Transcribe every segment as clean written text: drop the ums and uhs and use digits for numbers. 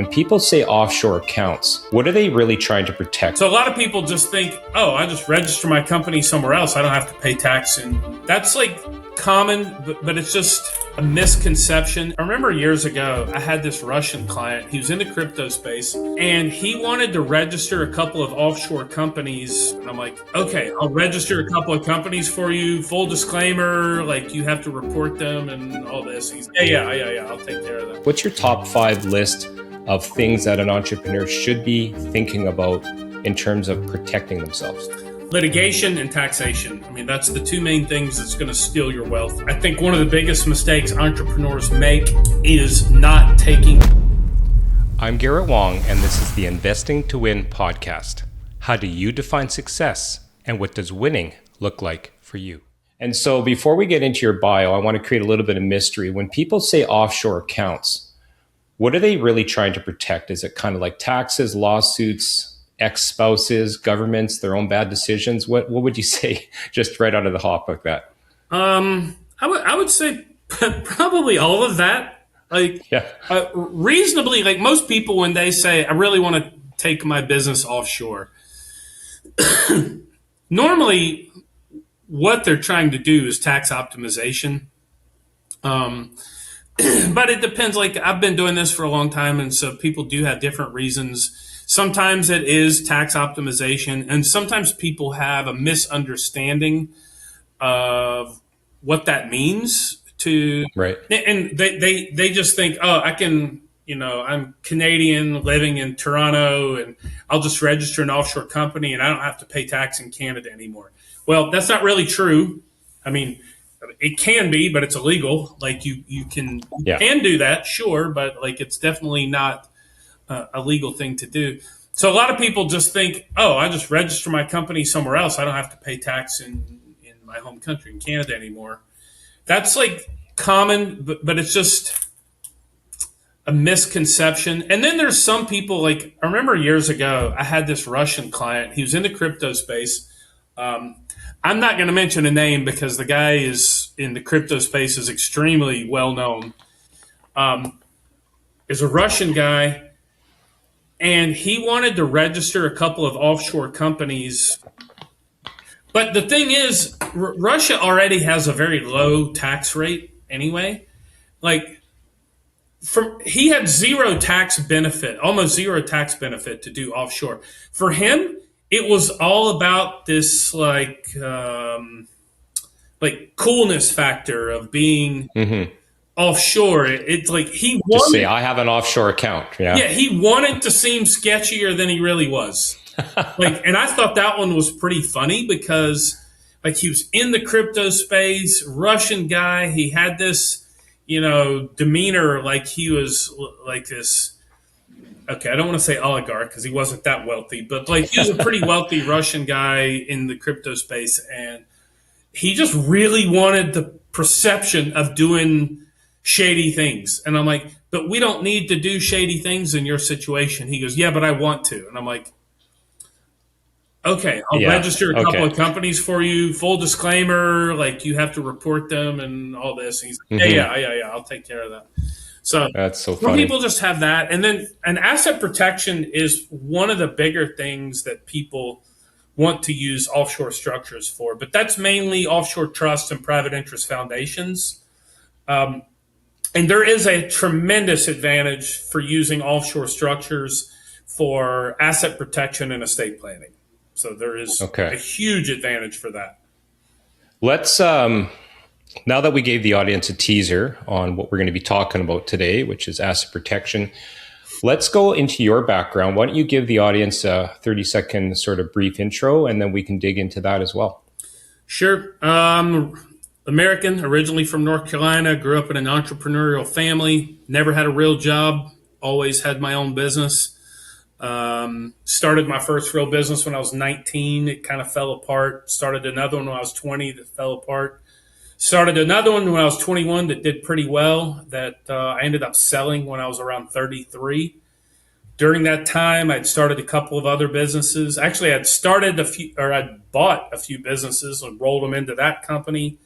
When people say offshore accounts, what are they really trying to protect? So a lot of people just think, oh, I just register my company somewhere else. I don't have to pay tax. And that's like common, but it's just a misconception. I remember years ago, I had this Russian client. He was in the crypto space and he wanted to register a couple of offshore companies. And I'm like, okay, I'll register a couple of companies for you. Full disclaimer, like you have to report them and all this. He's, yeah, I'll take care of that. What's your top 5 list of things that an entrepreneur should be thinking about in terms of protecting themselves? Litigation and taxation. I mean, that's the 2 main things that's going to steal your wealth. I think one of the biggest mistakes entrepreneurs make is not taking. I'm Garrett Wong, and this is the Investing to Win podcast. How do you define success, and what does winning look like for you? And so before we get into your bio, I want to create a little bit of mystery. When people say offshore accounts, what are they really trying to protect? Is it kind of like taxes, lawsuits, ex-spouses, governments, their own bad decisions? What would you say just right out of the hop like that? I would say probably all of that. Like, reasonably, like most people, when they say, I really want to take my business offshore, normally what they're trying to do is tax optimization. But it depends. Like, I've been doing this for a long time, and so people do have different reasons. Sometimes it is tax optimization, and sometimes people have a misunderstanding of what that means to, right. And they just think, oh, I can, I'm Canadian living in Toronto, and I'll just register an offshore company, and I don't have to pay tax in Canada anymore. Well, that's not really true. I mean, it can be, but it's illegal. Like you can do that, sure, but like it's definitely not a legal thing to do. So a lot of people just think, oh, I just register my company somewhere else. I don't have to pay tax in my home country, in Canada anymore. That's like common, but it's just a misconception. And then there's some people, like I remember years ago, I had this Russian client. He was in the crypto space. I'm not going to mention a name because the guy is in the crypto space is extremely well known. Is a Russian guy. And he wanted to register a couple of offshore companies. But the thing is, Russia already has a very low tax rate anyway. Like, he had zero tax benefit, almost zero tax benefit to do offshore. For him, it was all about this like coolness factor of being offshore. It's like he wanted just say, I have an offshore account. Yeah, he wanted to seem sketchier than he really was. And I thought that one was pretty funny because like he was in the crypto space, Russian guy. He had this, demeanor like he was like this. Okay, I don't want to say oligarch because he wasn't that wealthy, but like he was a pretty wealthy Russian guy in the crypto space, and he just really wanted the perception of doing shady things. And I'm like, but we don't need to do shady things in your situation. He goes, yeah, but I want to. And I'm like, okay, I'll register a couple of companies for you. Full disclaimer, like you have to report them and all this. And he's like, yeah, I'll take care of that. So that's so some funny. people just have that. And then an asset protection is one of the bigger things that people want to use offshore structures for. But that's mainly offshore trusts and private interest foundations. And there is a tremendous advantage for using offshore structures for asset protection and estate planning. So there is a huge advantage for that. Let's, now that we gave the audience a teaser on what we're going to be talking about today, which is asset protection, let's go into your background. Why don't you give the audience a 30-second sort of brief intro, and then we can dig into that as well. Sure. American, originally from North Carolina, grew up in an entrepreneurial family, never had a real job, always had my own business. Started my first real business when I was 19. It kind of fell apart. Started another one when I was 20 that fell apart. Started another one when I was 21 that did pretty well that I ended up selling when I was around 33. During that time, I'd started a couple of other businesses. Actually, I'd bought a few businesses and rolled them into that company.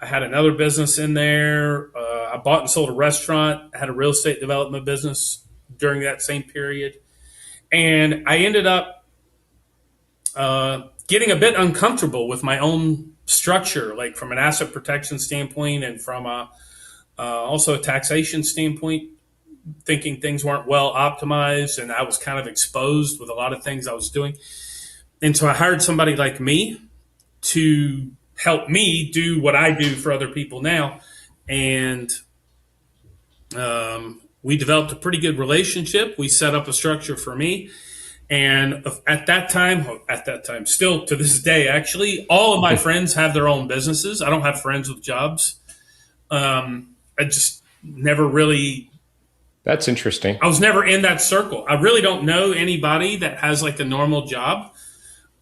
I had another business in there. I bought and sold a restaurant. I had a real estate development business during that same period. And I ended up getting a bit uncomfortable with my own structure, like from an asset protection standpoint and from also a taxation standpoint, thinking things weren't well optimized and I was kind of exposed with a lot of things I was doing. And so I hired somebody like me to help me do what I do for other people now. And we developed a pretty good relationship. We set up a structure for me. And at that time, still to this day, actually, all of my friends have their own businesses. I don't have friends with jobs. I just never really. That's interesting. I was never in that circle. I really don't know anybody that has like a normal job.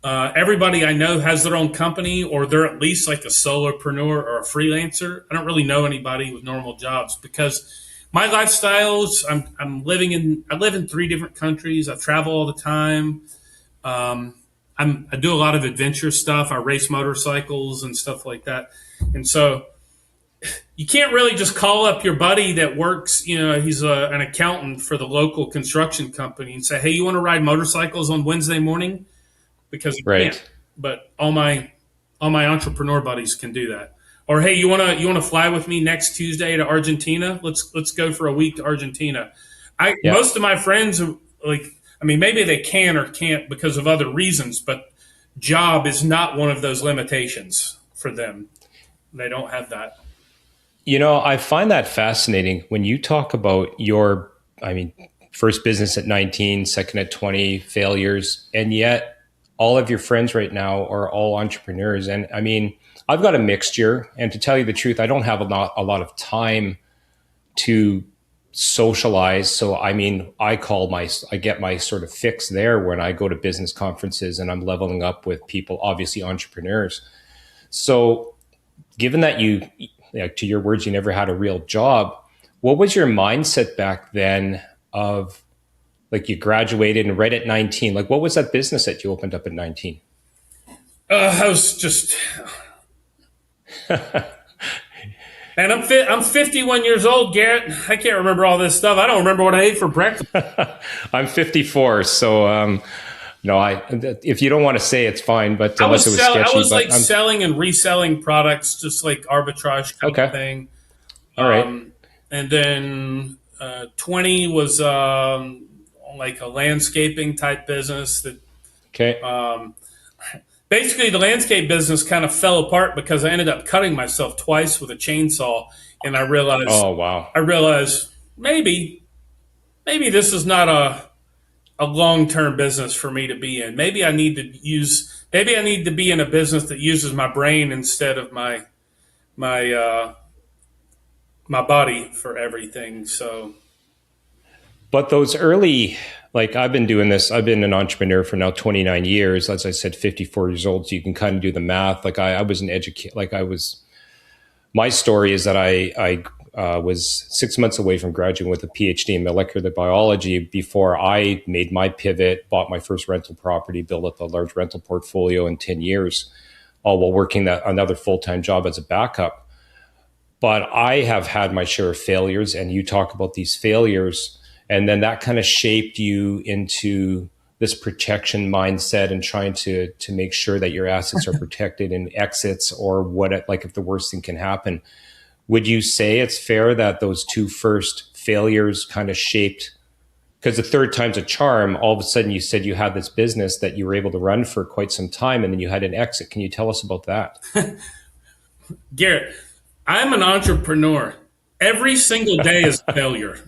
Everybody I know has their own company, or they're at least like a solopreneur or a freelancer. I don't really know anybody with normal jobs because my lifestyles. I live in 3 different countries. I travel all the time. I do a lot of adventure stuff. I race motorcycles and stuff like that. And so you can't really just call up your buddy that works, he's an accountant for the local construction company and say, hey, you want to ride motorcycles on Wednesday morning? Because you can't. But all my entrepreneur buddies can do that. Or hey, you wanna fly with me next Tuesday to Argentina? Let's go for a week to Argentina. Most of my friends are like, maybe they can or can't because of other reasons, but job is not one of those limitations for them. They don't have that. I find that fascinating when you talk about your, first business at 19, second at 20, failures, and yet all of your friends right now are all entrepreneurs. And I've got a mixture, and to tell you the truth, I don't have a lot of time to socialize. So, I get my sort of fix there when I go to business conferences and I'm leveling up with people, obviously entrepreneurs. So given that you, to your words, you never had a real job, what was your mindset back then of like you graduated and right at 19, like what was that business that you opened up at 19? I was just, and I'm 51 years old, Garrett. I can't remember all this stuff. I don't remember what I ate for breakfast. I'm 54. So, no, if you don't want to say it's fine, but unless it was sketchy. I was selling and reselling products, just like arbitrage kind of thing. All right. And then 20 was like a landscaping type business that. Okay. Basically, the landscape business kind of fell apart because I ended up cutting myself twice with a chainsaw, and I realized. Oh wow! I realized maybe this is not a long-term business for me to be in. Maybe I need to be in a business that uses my brain instead of my body for everything. So, but those early, like I've been doing this, I've been an entrepreneur for now 29 years. As I said, 54 years old. So you can kind of do the math. Like I was an educator, my story is that I was 6 months away from graduating with a PhD in molecular biology before I made my pivot, bought my first rental property, built up a large rental portfolio in 10 years, all while working another full-time job as a backup. But I have had my share of failures, and you talk about these failures, and then that kind of shaped you into this protection mindset and trying to make sure that your assets are protected in exits or if the worst thing can happen. Would you say it's fair that those 2 first failures kind of shaped, because the third time's a charm, all of a sudden you said you had this business that you were able to run for quite some time and then you had an exit. Can you tell us about that? Garrett, I'm an entrepreneur. Every single day is a failure.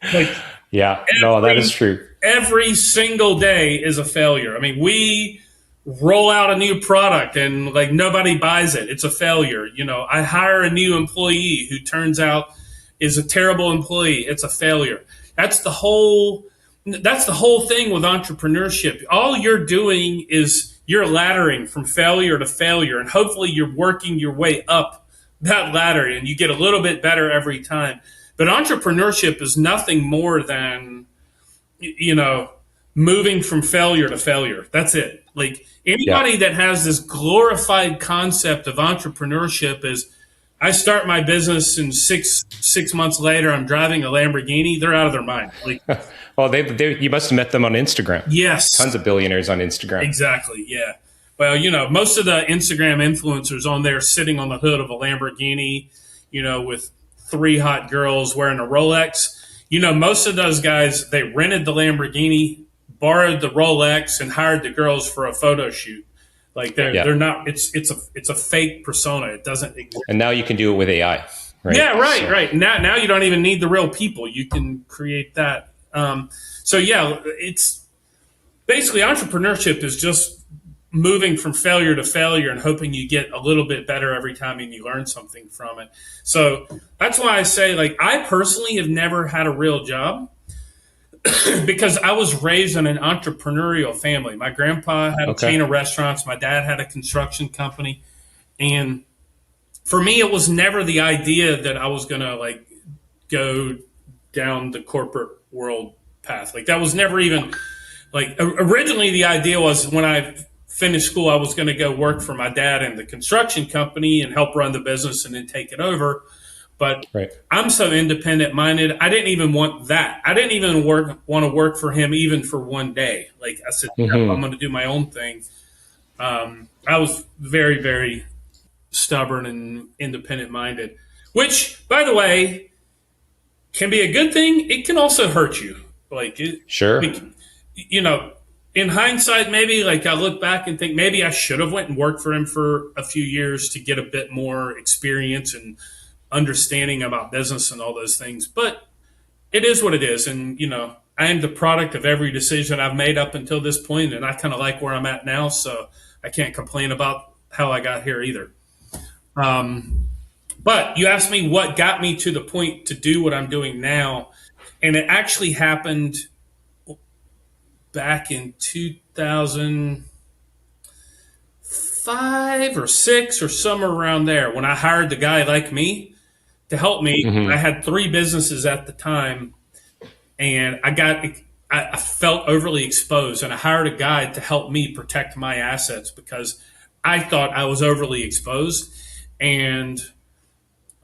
That is true. Every single day is a failure. We roll out a new product and like nobody buys it. It's a failure. I hire a new employee who turns out is a terrible employee. It's a failure. That's the whole thing with entrepreneurship. All you're doing is you're laddering from failure to failure, and hopefully you're working your way up that ladder and you get a little bit better every time. But entrepreneurship is nothing more than, moving from failure to failure. That's it. Like Yeah. anybody that has this glorified concept of entrepreneurship is I start my business and six months later I'm driving a Lamborghini. They're out of their mind. Like, Well, you must have met them on Instagram. yes, Tons of billionaires on Instagram. exactly. Yeah. Well, most of the Instagram influencers on there sitting on the hood of a Lamborghini, with three hot girls wearing a Rolex. Most of those guys, they rented the Lamborghini, borrowed the Rolex, and hired the girls for a photo shoot. Like they're not. It's a fake persona. It doesn't exist. And now you can do it with AI, right? Yeah, right, right. Now you don't even need the real people. You can create that. So yeah, it's basically entrepreneurship is just moving from failure to failure and hoping you get a little bit better every time and you learn something from it. So that's why I say, like, I personally have never had a real job because I was raised in an entrepreneurial family. My grandpa had a chain of restaurants. My dad had a construction company. And for me, it was never the idea that I was going to like go down the corporate world path. Like that was never even like originally the idea was when I finished school, I was going to go work for my dad in the construction company and help run the business and then take it over. But I'm so independent minded. I didn't even want that. I didn't even want to work for him even for one day. Like I said, I'm going to do my own thing. I was very, very stubborn and independent minded, which, by the way, can be a good thing. It can also hurt you. Sure. In hindsight, maybe like I look back and think maybe I should have went and worked for him for a few years to get a bit more experience and understanding about business and all those things. But it is what it is. And, I am the product of every decision I've made up until this point, and I kind of like where I'm at now. So I can't complain about how I got here either. But you asked me what got me to the point to do what I'm doing now. And it actually happened back in 2005 or 6 or somewhere around there when I hired the guy like me to help me. I had 3 businesses at the time, and I felt overly exposed, and I hired a guy to help me protect my assets because I thought I was overly exposed. And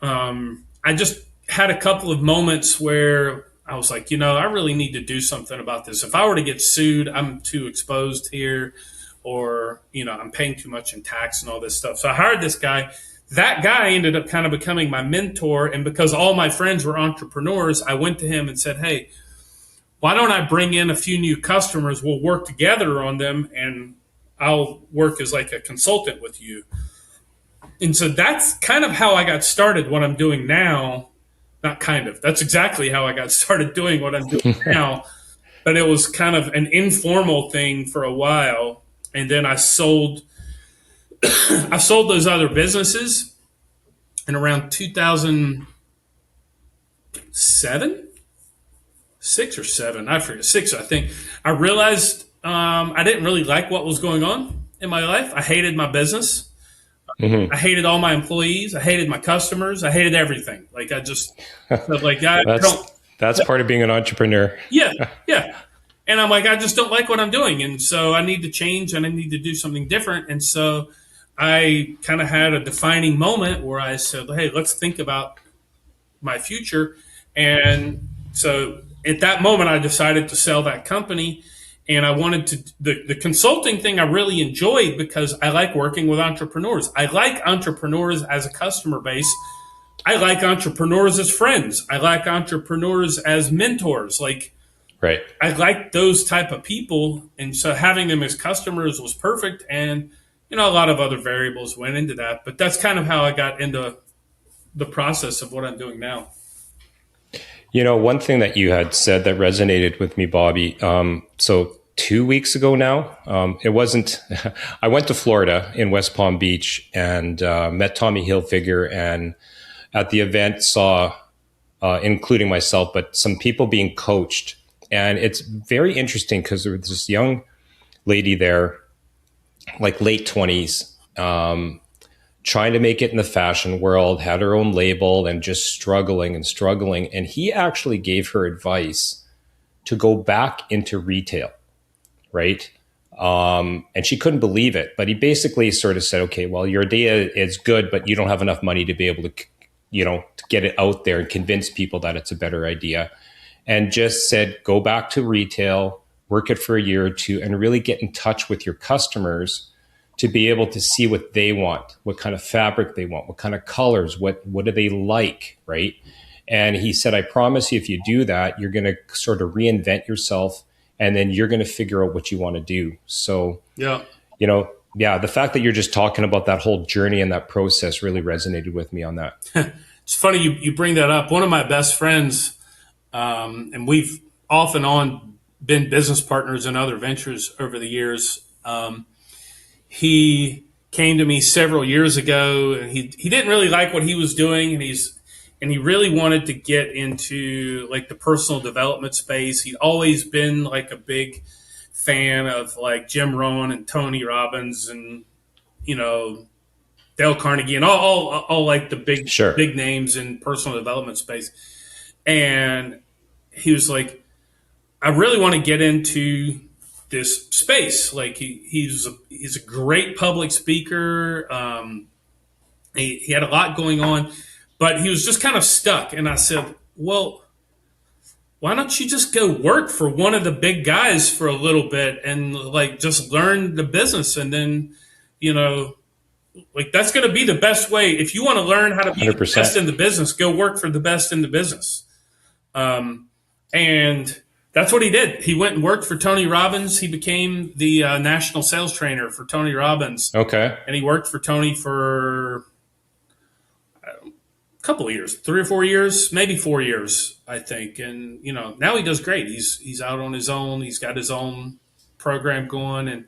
I just had a couple of moments where I was like, I really need to do something about this. If I were to get sued, I'm too exposed here, or, I'm paying too much in tax and all this stuff. So I hired this guy. That guy ended up kind of becoming my mentor. And because all my friends were entrepreneurs, I went to him and said, hey, why don't I bring in a few new customers? We'll work together on them, and I'll work as like a consultant with you. And so that's kind of how I got started what I'm doing now. Not kind of. That's exactly how I got started doing what I'm doing now. But it was kind of an informal thing for a while. And then I sold those other businesses in around 2007, 6 or 7. I forget, 6, I think. I realized I didn't really like what was going on in my life. I hated my business. I hated all my employees. I hated my customers. I hated everything. Like I just like that's part of being an entrepreneur. Yeah. And I'm like, I just don't like what I'm doing, and so I need to change and I need to do something different. And so I kind of had a defining moment where I said, hey, let's think about my future. And so at that moment, I decided to sell that company. And I wanted to, the consulting thing I really enjoyed because I like working with entrepreneurs. I like entrepreneurs as a customer base. I like entrepreneurs as friends. I like entrepreneurs as mentors. Like, right. I like those type of people. And so having them as customers was perfect. And, a lot of other variables went into that. But that's kind of how I got into the process of what I'm doing now. One thing that you had said that resonated with me, Bobby. So 2 weeks ago now, it wasn't, I went to Florida in West Palm Beach and met Tommy Hilfiger, and at the event saw, including myself, but some people being coached. And it's very interesting because there was this young lady there, like late 20s, trying to make it in the fashion world, had her own label and just struggling. And he actually gave her advice to go back into retail. right? And she couldn't believe it. But he basically sort of said, okay, well, your idea is good, but you don't have enough money to be able to, to get it out there and convince people that it's a better idea. And just said, go back to retail, work it for a year or two, and really get in touch with your customers to be able to see what they want, what kind of fabric they want, what kind of colors, what do they like, right? And he said, I promise you, if you do that, you're going to sort of reinvent yourself, and then you're going to figure out what you want to do. So, Yeah. The fact that you're just talking about that whole journey and that process really resonated with me on that. It's funny you bring that up. One of my best friends, and we've off and on been business partners in other ventures over the years. He came to me several years ago, and he didn't really like what he was doing, and he really wanted to get into like the personal development space. He'd always been like a big fan of like Jim Rohn and Tony Robbins and Dale Carnegie and all like the big names in personal development space. And he was like, I really want to get into this space. Like he's a great public speaker. He had a lot going on, but he was just kind of stuck. And I said, well, why don't you just go work for one of the big guys for a little bit and like just learn the business? And then, like that's going to be the best way. If you want to learn how to be 100%. the best in the business, go work for the best in the business. And that's what he did. He went and worked for Tony Robbins. He became the national sales trainer for Tony Robbins. Okay. And he worked for Tony for a couple of years, 3 or 4 years, maybe 4 years, I think. And, now he does great. He's out on his own. He's got his own program going, and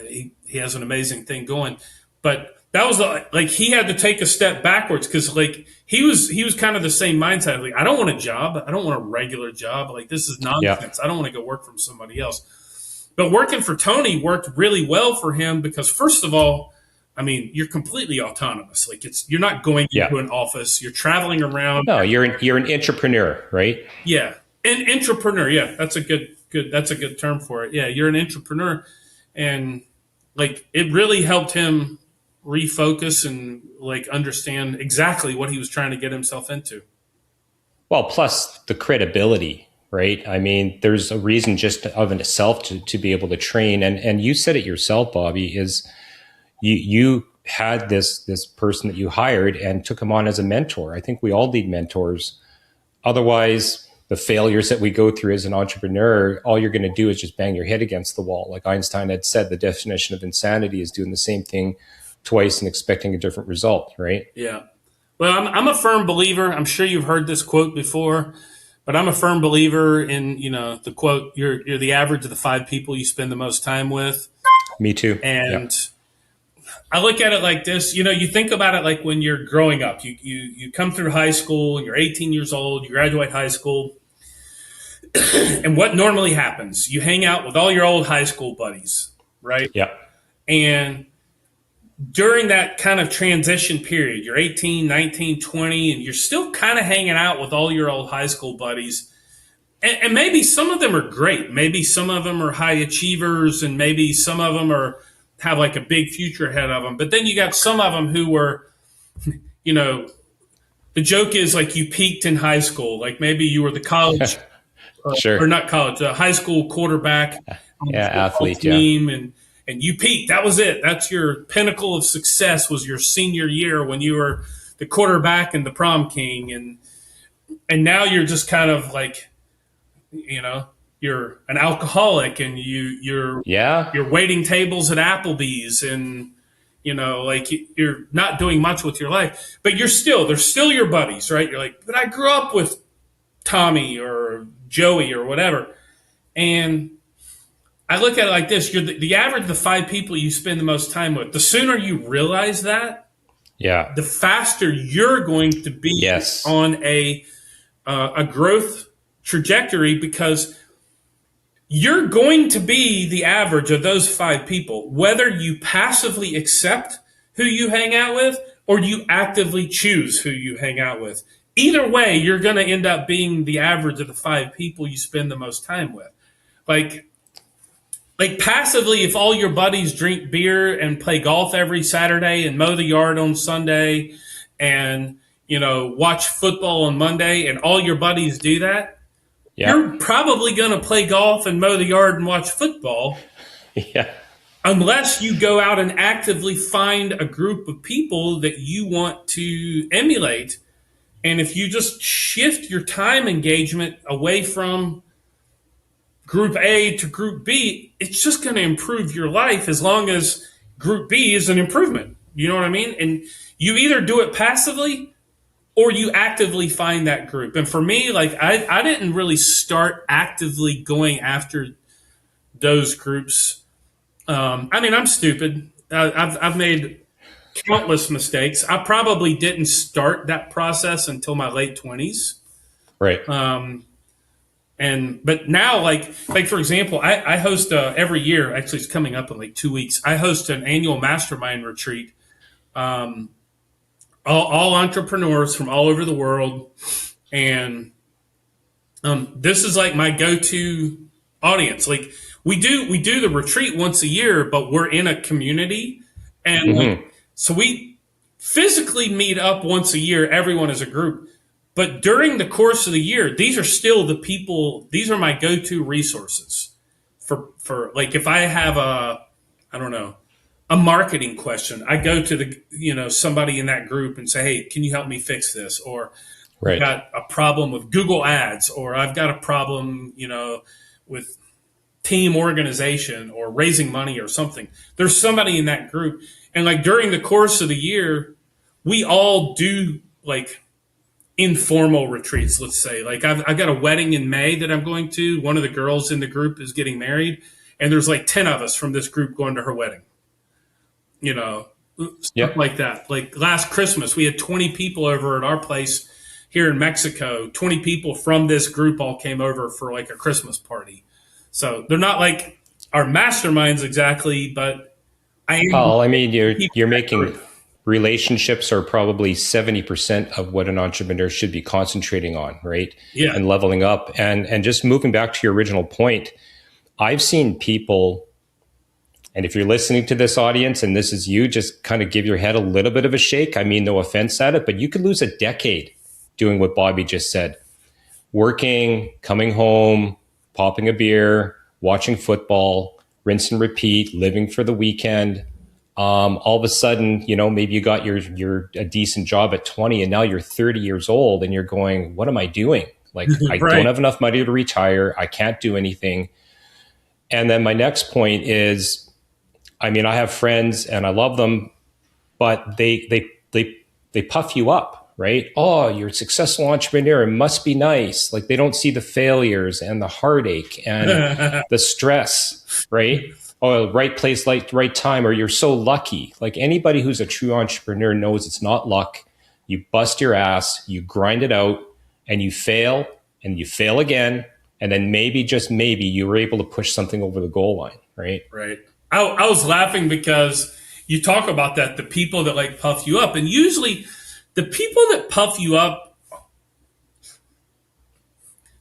he has an amazing thing going. But that was he had to take a step backwards because like he was kind of the same mindset. Like, I don't want a job. I don't want a regular job. Like, this is nonsense. I don't want to go work for somebody else. But working for Tony worked really well for him because, first of all, I mean, you're completely autonomous. Like you're not going into an office. You're traveling around. No, you're an entrepreneur, right? Yeah, an entrepreneur. Yeah, that's a good term for it. Yeah, you're an entrepreneur, and like it really helped him refocus and like understand exactly what he was trying to get himself into. Well, plus the credibility, right? I mean, there's a reason just of itself to be able to train. And you said it yourself, Bobby, is you had this person that you hired and took him on as a mentor. I think we all need mentors. Otherwise, the failures that we go through as an entrepreneur, all you're going to do is just bang your head against the wall. Like Einstein had said, the definition of insanity is doing the same thing twice and expecting a different result, right? Yeah. Well, I'm a firm believer. I'm sure you've heard this quote before, but I'm a firm believer in, the quote, you're the average of the 5 people you spend the most time with. Me too. And I look at it like this, you think about it like when you're growing up, you come through high school and you're 18 years old, you graduate high school. And what normally happens? You hang out with all your old high school buddies, right? Yeah. And during that kind of transition period, you're 18, 19, 20, and you're still kind of hanging out with all your old high school buddies. And maybe some of them are great. Maybe some of them are high achievers, and maybe some of them have like a big future ahead of them. But then you got some of them who were, the joke is like you peaked in high school. Like maybe you were the college, sure. or not college, the high school quarterback on the athlete team, and you peaked. That was it. That's your pinnacle of success, was your senior year when you were the quarterback and the prom king. And now you're just kind of like, you're an alcoholic and you're waiting tables at Applebee's and, like you're not doing much with your life, but they're still your buddies, right? You're like, but I grew up with Tommy or Joey or whatever. And I look at it like this: you're the average of the 5 people you spend the most time with. The sooner you realize that, the faster you're going to be on a growth trajectory, because you're going to be the average of those 5 people, whether you passively accept who you hang out with or you actively choose who you hang out with. Either way, you're going to end up being the average of the 5 people you spend the most time with. Like, like passively, if all your buddies drink beer and play golf every Saturday and mow the yard on Sunday and, watch football on Monday and all your buddies do that, Yeah. you're probably going to play golf and mow the yard and watch football Yeah. unless you go out and actively find a group of people that you want to emulate. And if you just shift your time engagement away from group A to group B, it's just going to improve your life as long as group B is an improvement. You know what I mean? And you either do it passively or you actively find that group. And for me, like I didn't really start actively going after those groups. I mean, I'm stupid. I've made countless mistakes. I probably didn't start that process until my late 20s. Right. But now, like for example, I host every year. Actually, it's coming up in like 2 weeks. I host an annual mastermind retreat. All entrepreneurs from all over the world, and this is like my go-to audience. Like we do the retreat once a year, but we're in a community, and so we physically meet up once a year. Everyone as a group. But during the course of the year, these are still the people. These are my go-to resources for like if I have I don't know, a marketing question, I go to somebody in that group and say, hey, can you help me fix this? Or I've got a problem with Google Ads, or I've got a problem, with team organization or raising money or something. There's somebody in that group, and like during the course of the year, we all do like informal retreats, let's say. Like I've got a wedding in May that I'm going to. One of the girls in the group is getting married, and there's like 10 of us from this group going to her wedding. Stuff like that. Like last Christmas, we had 20 people over at our place here in Mexico. 20 people from this group all came over for like a Christmas party. So they're not like our masterminds exactly, but I mean, you're making relationships are probably 70% of what an entrepreneur should be concentrating on, right? Yeah. And leveling up. And just moving back to your original point, I've seen people, and if you're listening to this audience and this is you, just kind of give your head a little bit of a shake. I mean, no offense at it, but you could lose a decade doing what Bobby just said. Working, coming home, popping a beer, watching football, rinse and repeat, living for the weekend. All of a sudden, maybe you got a decent job at 20 and now you're 30 years old and you're going, what am I doing? Like, I don't have enough money to retire. I can't do anything. And then my next point is, I mean, I have friends and I love them, but they puff you up, right? Oh, you're a successful entrepreneur. It must be nice. Like they don't see the failures and the heartache and the stress, right? Oh, right place, right time, or you're so lucky. Like anybody who's a true entrepreneur knows it's not luck. You bust your ass, you grind it out, and you fail again. And then maybe, just maybe, you were able to push something over the goal line, right? Right. I was laughing because you talk about that, the people that like puff you up. And usually the people that puff you up,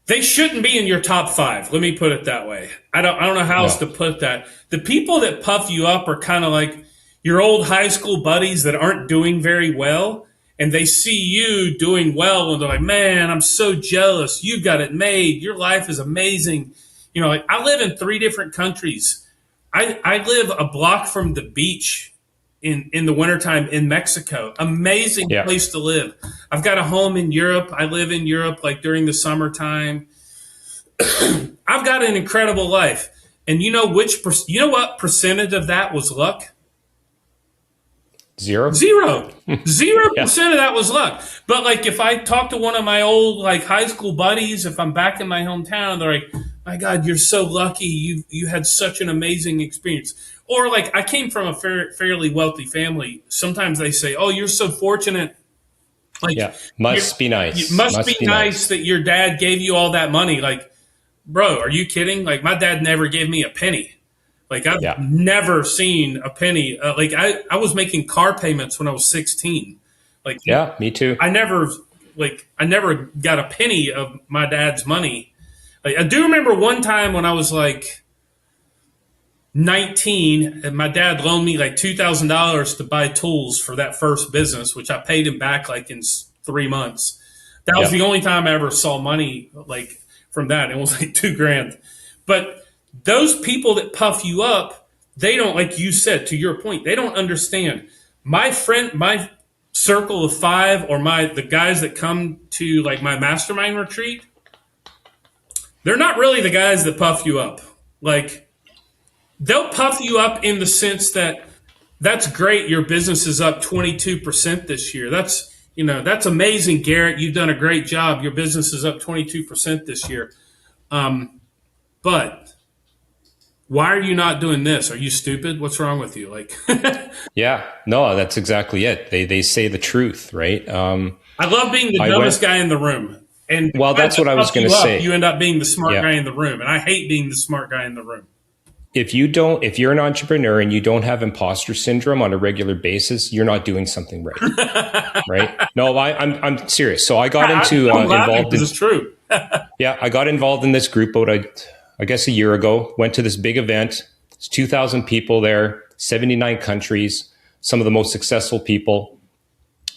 they shouldn't be in your top 5. Let me put it that way. I don't know how else to put that. The people that puff you up are kind of like your old high school buddies that aren't doing very well, and they see you doing well, and they're like, man, I'm so jealous. You got it made. Your life is amazing. Like I live in 3 different countries. I live a block from the beach in the wintertime in Mexico. Amazing place to live. I've got a home in Europe. I live in Europe like during the summertime. I've got an incredible life. And you know what percentage of that was luck? 0%. 0% of that was luck. But like if I talk to one of my old like high school buddies, if I'm back in my hometown, they're like, my God, you're so lucky. You had such an amazing experience. Or like I came from a fairly wealthy family. Sometimes they say, oh, you're so fortunate. Like, must be nice. It must be nice that your dad gave you all that money. Like, bro, are you kidding? Like my dad never gave me a penny. Like I've never seen a penny. Like I was making car payments when I was 16. Like me too. I never got a penny of my dad's money. Like I do remember one time when I was like 19, and my dad loaned me like $2,000 to buy tools for that first business, which I paid him back like in 3 months. That was Yeah. the only time I ever saw money like from that. It was like 2 grand. But those people that puff you up, they don't, like you said, to your point, they don't understand. My circle of five, or the guys that come to like my mastermind retreat, they're not really the guys that puff you up. Like, they'll puff you up in the sense that that's great. Your business is up 22% this year. That's amazing, Garrett. You've done a great job. Your business is up 22% this year. But why are you not doing this? Are you stupid? What's wrong with you? Like, Yeah. No, that's exactly it. They say the truth, right? I love being the dumbest guy in the room. And Well, that's what I was going to say. You end up being the smart Yeah. guy in the room. And I hate being the smart guy in the room. If you're an entrepreneur and you don't have imposter syndrome on a regular basis, you're not doing something right. Right? No, I'm serious. So I got involved in. This is true. Yeah, I got involved in this group about, I guess, a year ago. Went to this big event. It's 2,000 people there, 79 countries, some of the most successful people.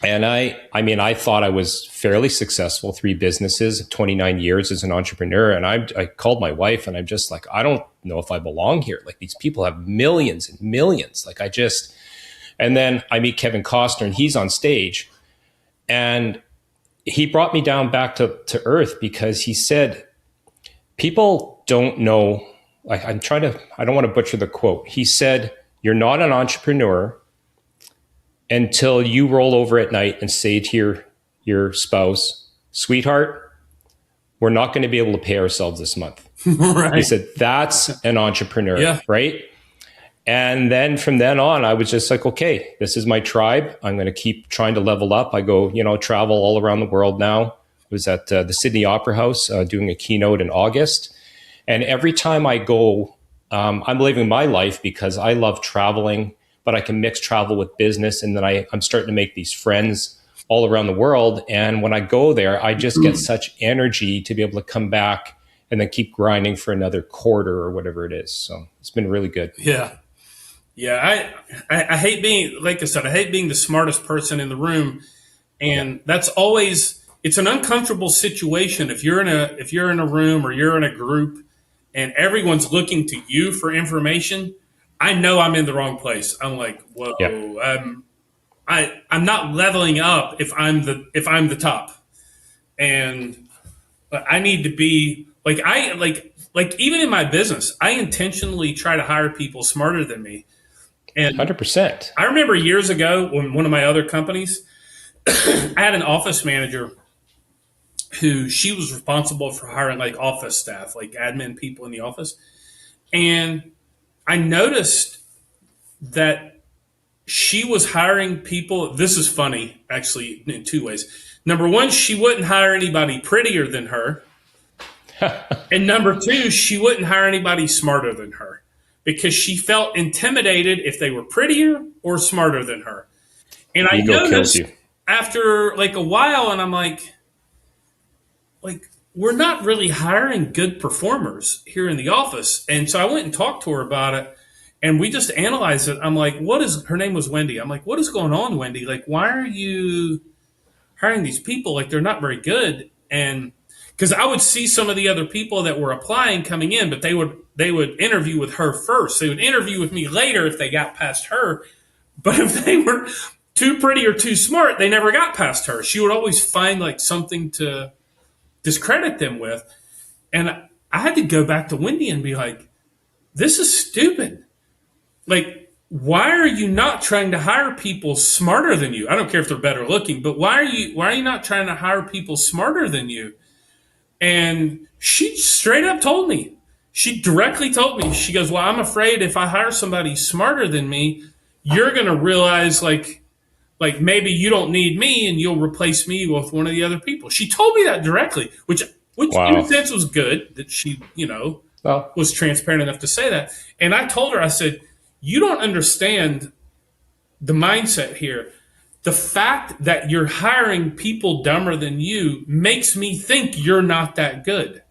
And I thought I was fairly successful, 3 businesses, 29 years as an entrepreneur. And I called my wife and I'm just like, I don't know if I belong here. Like, these people have millions and millions. And then I meet Kevin Costner and he's on stage and he brought me down back to earth, because he said, people don't know, like, I don't want to butcher the quote. He said, you're not an entrepreneur until you roll over at night and say to your spouse, sweetheart, we're not going to be able to pay ourselves this month. Right. He said, that's an entrepreneur, Yeah. right? And then from then on, I was just like, okay, this is my tribe. I'm going to keep trying to level up. I go, travel all around the world now. I was at the Sydney Opera House doing a keynote in August. And every time I go, I'm living my life because I love traveling, but I can mix travel with business. And then I'm starting to make these friends all around the world. And when I go there, I just get such energy to be able to come back and then keep grinding for another quarter or whatever it is. So it's been really good. Yeah. Yeah. I hate being, like I said, I hate being the smartest person in the room. And that's always, it's an uncomfortable situation. If you're in a room or you're in a group and everyone's looking to you for information, I know I'm in the wrong place. I'm like, whoa, yeah. I'm not leveling up if I'm the top, and I need to be like even in my business, I intentionally try to hire people smarter than me. And 100%. I remember years ago when one of my other companies, I had an office manager who she was responsible for hiring like office staff, like admin people in the office, and I noticed that she was hiring people. This is funny, actually, in 2 ways. Number one, she wouldn't hire anybody prettier than her. And number two, she wouldn't hire anybody smarter than her, because she felt intimidated if they were prettier or smarter than her. And I noticed after like a while, and I'm like, we're not really hiring good performers here in the office. And so I went and talked to her about it, and we just analyzed it. I'm like, her name was Wendy. I'm like, what is going on, Wendy? Like, why are you hiring these people? Like, they're not very good. And because I would see some of the other people that were applying coming in, but they would interview with her first. They would interview with me later if they got past her. But if they were too pretty or too smart, they never got past her. She would always find like something to discredit them with. And I had to go back to Wendy and be like, this is stupid. Like, why are you not trying to hire people smarter than you? I don't care if they're better looking, but why are you not trying to hire people smarter than you? And she straight up told me. She directly told me. She goes, well, I'm afraid if I hire somebody smarter than me, you're going to realize like maybe you don't need me and you'll replace me with one of the other people. She told me that directly, which wow. in a sense was good that she, was transparent enough to say that. And I told her, I said, you don't understand the mindset here. The fact that you're hiring people dumber than you makes me think you're not that good.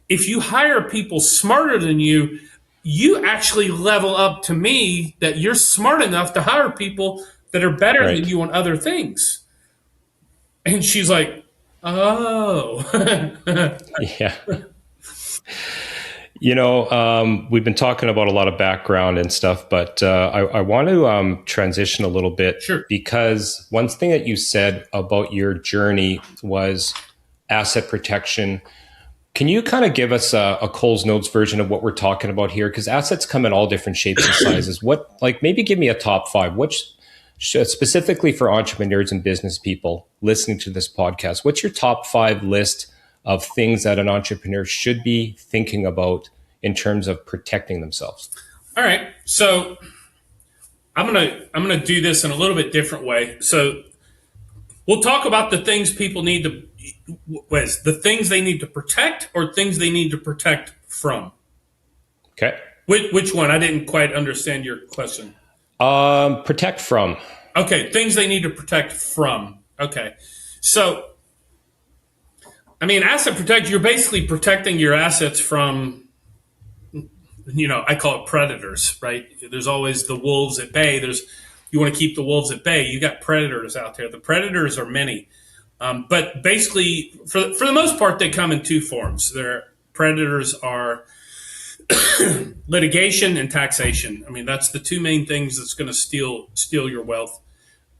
If you hire people smarter than you, you actually level up to me that you're smart enough to hire people that are better than Right. you on other things. And she's like, oh. Yeah. We've been talking about a lot of background and stuff, but I want to transition a little bit Sure. because one thing that you said about your journey was asset protection. Can you kind of give us a Cole's Notes version of what we're talking about here? Because assets come in all different shapes and sizes. Maybe give me a top five, which specifically for entrepreneurs and business people listening to this podcast, what's your top five list of things that an entrepreneur should be thinking about in terms of protecting themselves? All right. So I'm gonna do this in a little bit different way. So we'll talk about the things people need to the things they need to protect or things they need to protect from. Okay. Which one? I didn't quite understand your question. Protect from. Okay, things they need to protect from. Okay. So asset protect, you're basically protecting your assets from, I call it predators, right? There's always the wolves at bay. You want to keep the wolves at bay. You got predators out there. The predators are many. But basically, for the most part, they come in two forms. Their predators are litigation and taxation. That's the two main things that's going to steal your wealth.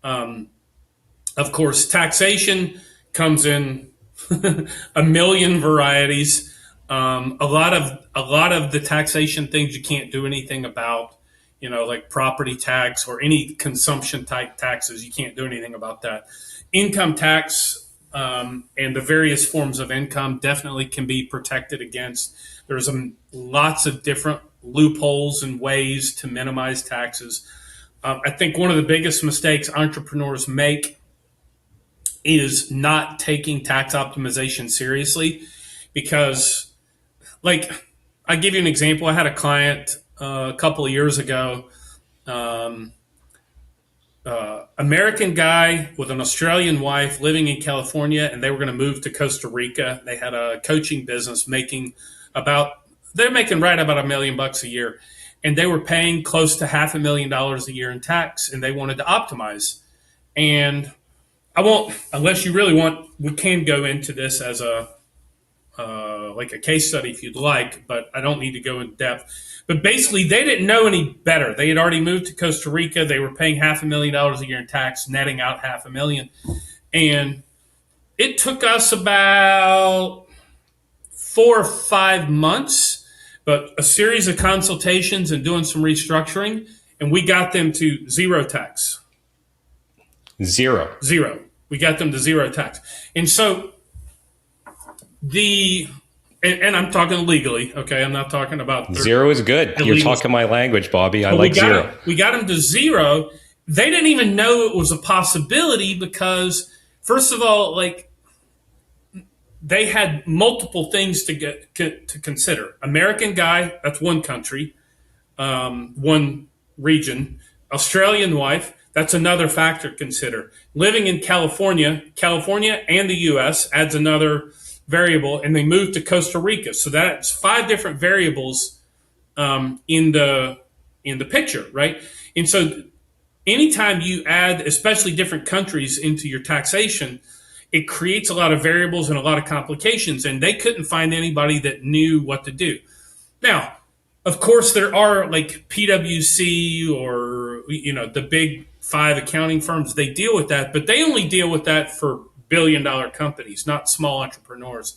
Of course, taxation comes in a million varieties. A lot of the taxation things you can't do anything about. Like property tax or any consumption type taxes, you can't do anything about that. Income tax and the various forms of income definitely can be protected against. There's lots of different loopholes and ways to minimize taxes. I think one of the biggest mistakes entrepreneurs make is not taking tax optimization seriously because, like, I give you an example. I had a client a couple of years ago, American guy with an Australian wife living in California, and they were going to move to Costa Rica. They had a coaching business they're making right about $1 million a year, and they were paying close to $500,000 a year in tax, and they wanted to optimize. And I won't, unless you really want, we can go into this as like a case study if you'd like, but I don't need to go in depth. But basically, they didn't know any better. They had already moved to Costa Rica. They were paying $500,000 a year in tax, netting out $500,000. And it took us about 4 or 5 months, but a series of consultations and doing some restructuring, and we got them to zero tax. Zero. We got them to zero tax. And so and I'm talking legally, okay? I'm not talking about zero is good. You're talking my language, Bobby. I like zero. We got them to zero. They didn't even know it was a possibility because, first of all, like, they had multiple things to consider. American guy, that's one country, one region. Australian wife, that's another factor to consider. Living in California and the U.S. adds another variable, and they moved to Costa Rica. So that's 5 different variables in the picture, right? And so anytime you add, especially different countries, into your taxation, it creates a lot of variables and a lot of complications, and they couldn't find anybody that knew what to do. Now, of course, there are like PwC or the big 5 accounting firms. They deal with that, but they only deal with that for billion-dollar companies, not small entrepreneurs.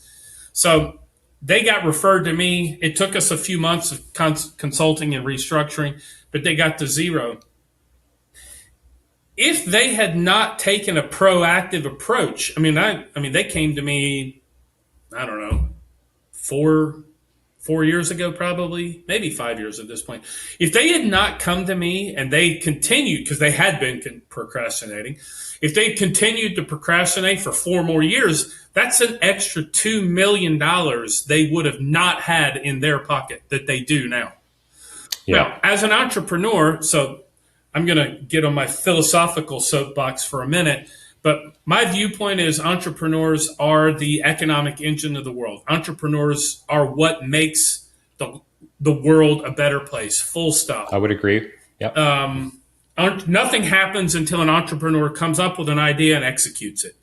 So they got referred to me. It took us a few months of consulting and restructuring, but they got to zero. If they had not taken a proactive approach, they came to me, I don't know, 4 years ago, probably, maybe 5 years at this point. If they had not come to me and they continued, because they had been procrastinating, if they continued to procrastinate for 4 more years, that's an extra $2 million they would have not had in their pocket that they do now. Yeah. Now, as an entrepreneur, so I'm going to get on my philosophical soapbox for a minute, but my viewpoint is entrepreneurs are the economic engine of the world. Entrepreneurs are what makes the world a better place, full I stop. would agree. Yep. Nothing happens until an entrepreneur comes up with an idea and executes it.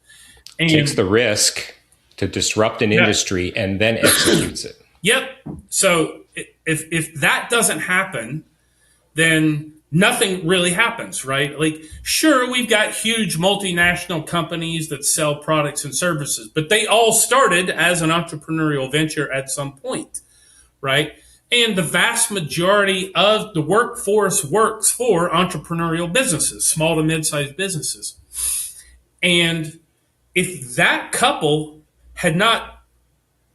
Takes And the risk to disrupt an yeah, industry and then executes it. yep. So if that doesn't happen, then nothing really happens, right? Like, sure, we've got huge multinational companies that sell products and services, but they all started as an entrepreneurial venture at some point, right? And the vast majority of the workforce works for entrepreneurial businesses, small to mid-sized businesses. And if that couple had not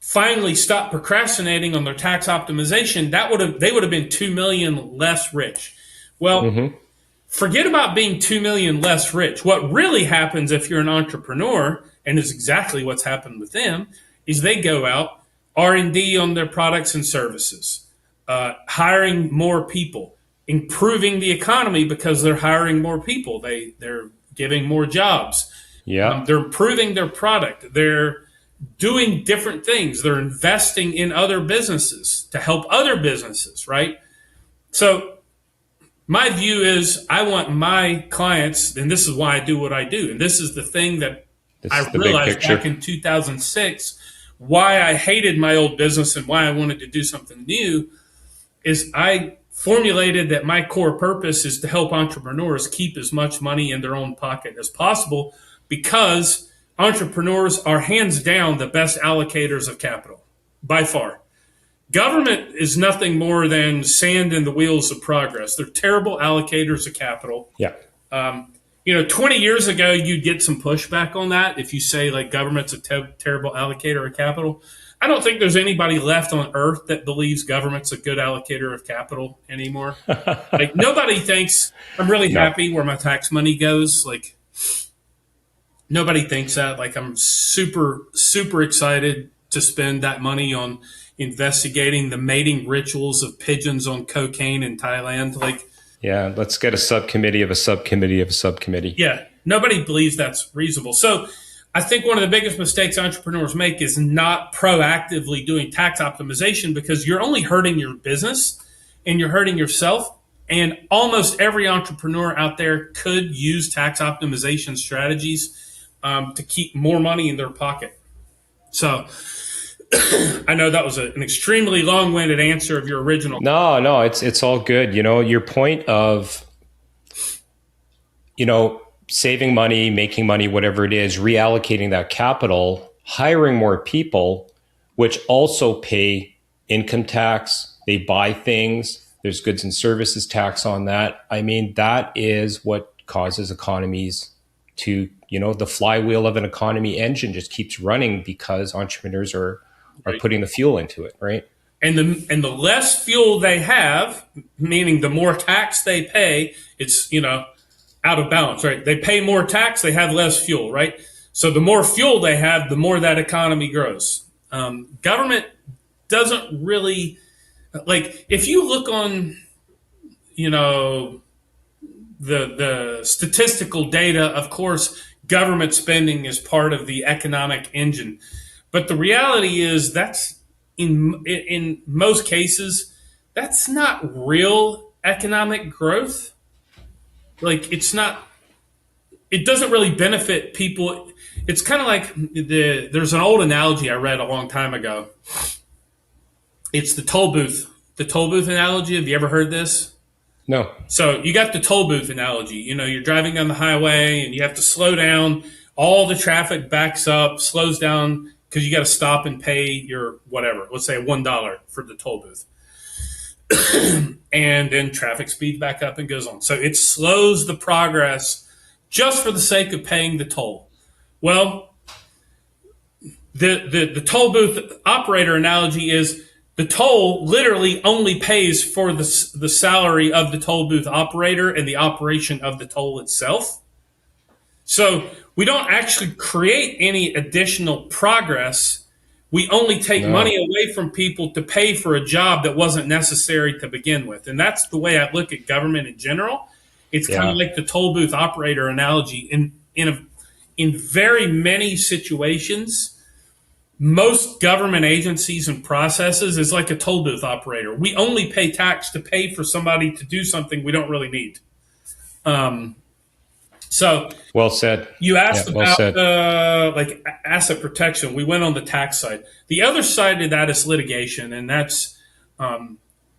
finally stopped procrastinating on their tax optimization, they would have been 2 million less rich. Well, forget about being 2 million less rich. What really happens if you're an entrepreneur, and is exactly what's happened with them, is they go out, R&D on their products and services, hiring more people, improving the economy because they're hiring more people. They're giving more jobs. Yeah. They're improving their product. They're doing different things. They're investing in other businesses to help other businesses, right? So my view is I want my clients, and this is why I do what I do. And this is the thing that This I is the big realized picture. back in 2006, why I hated my old business and why I wanted to do something new is I formulated that my core purpose is to help entrepreneurs keep as much money in their own pocket as possible, because entrepreneurs are hands down the best allocators of capital by far. Government is nothing more than sand in the wheels of progress. They're terrible allocators of capital. Yeah. 20 years ago, you'd get some pushback on that if you say like government's a terrible allocator of capital. I don't think there's anybody left on earth that believes government's a good allocator of capital anymore. Like, nobody thinks I'm really happy where my tax money goes. Like, nobody thinks that. Like, I'm super, super excited to spend that money on investigating the mating rituals of pigeons on cocaine in Thailand. Like, Yeah. Let's get a subcommittee of a subcommittee of a subcommittee. yeah, nobody believes that's reasonable. So I think one of the biggest mistakes entrepreneurs make is not proactively doing tax optimization, because you're only hurting your business and you're hurting yourself. And almost every entrepreneur out there could use tax optimization strategies to keep more money in their pocket. So I know that was an extremely long-winded answer of your original. No, it's all good. Your point of, saving money, making money, whatever it is, reallocating that capital, hiring more people, which also pay income tax. They buy things. There's goods and services tax on that. I mean, that is what causes economies to, the flywheel of an economy engine just keeps running because entrepreneurs are putting the fuel into it, right? And the less fuel they have, meaning the more tax they pay, it's, out of balance, right? They pay more tax, they have less fuel, right? So the more fuel they have, the more that economy grows. Government doesn't really, like, if you look on, the statistical data, of course, government spending is part of the economic engine. But the reality is that's in most cases, that's not real economic growth. Like, it doesn't really benefit people. It's kind of like there's an old analogy I read a long time ago. It's the toll booth analogy. Have you ever heard this? No. So you got the toll booth analogy. You're driving down the highway and you have to slow down. All the traffic backs up, slows down, because you got to stop and pay your whatever. Let's say $1 for the toll booth. And then traffic speeds back up and goes on. So it slows the progress just for the sake of paying the toll. Well, the toll booth operator analogy is the toll literally only pays for the salary of the toll booth operator and the operation of the toll itself. So we don't actually create any additional progress. We only take money away from people to pay for a job that wasn't necessary to begin with. And that's the way I look at government in general. It's kind of like the toll booth operator analogy. In very many situations, most government agencies and processes is like a toll booth operator. We only pay tax to pay for somebody to do something we don't really need. So Well said. you asked Yeah, well about said. like asset protection. We went on the tax side. The other side of that is litigation, and that's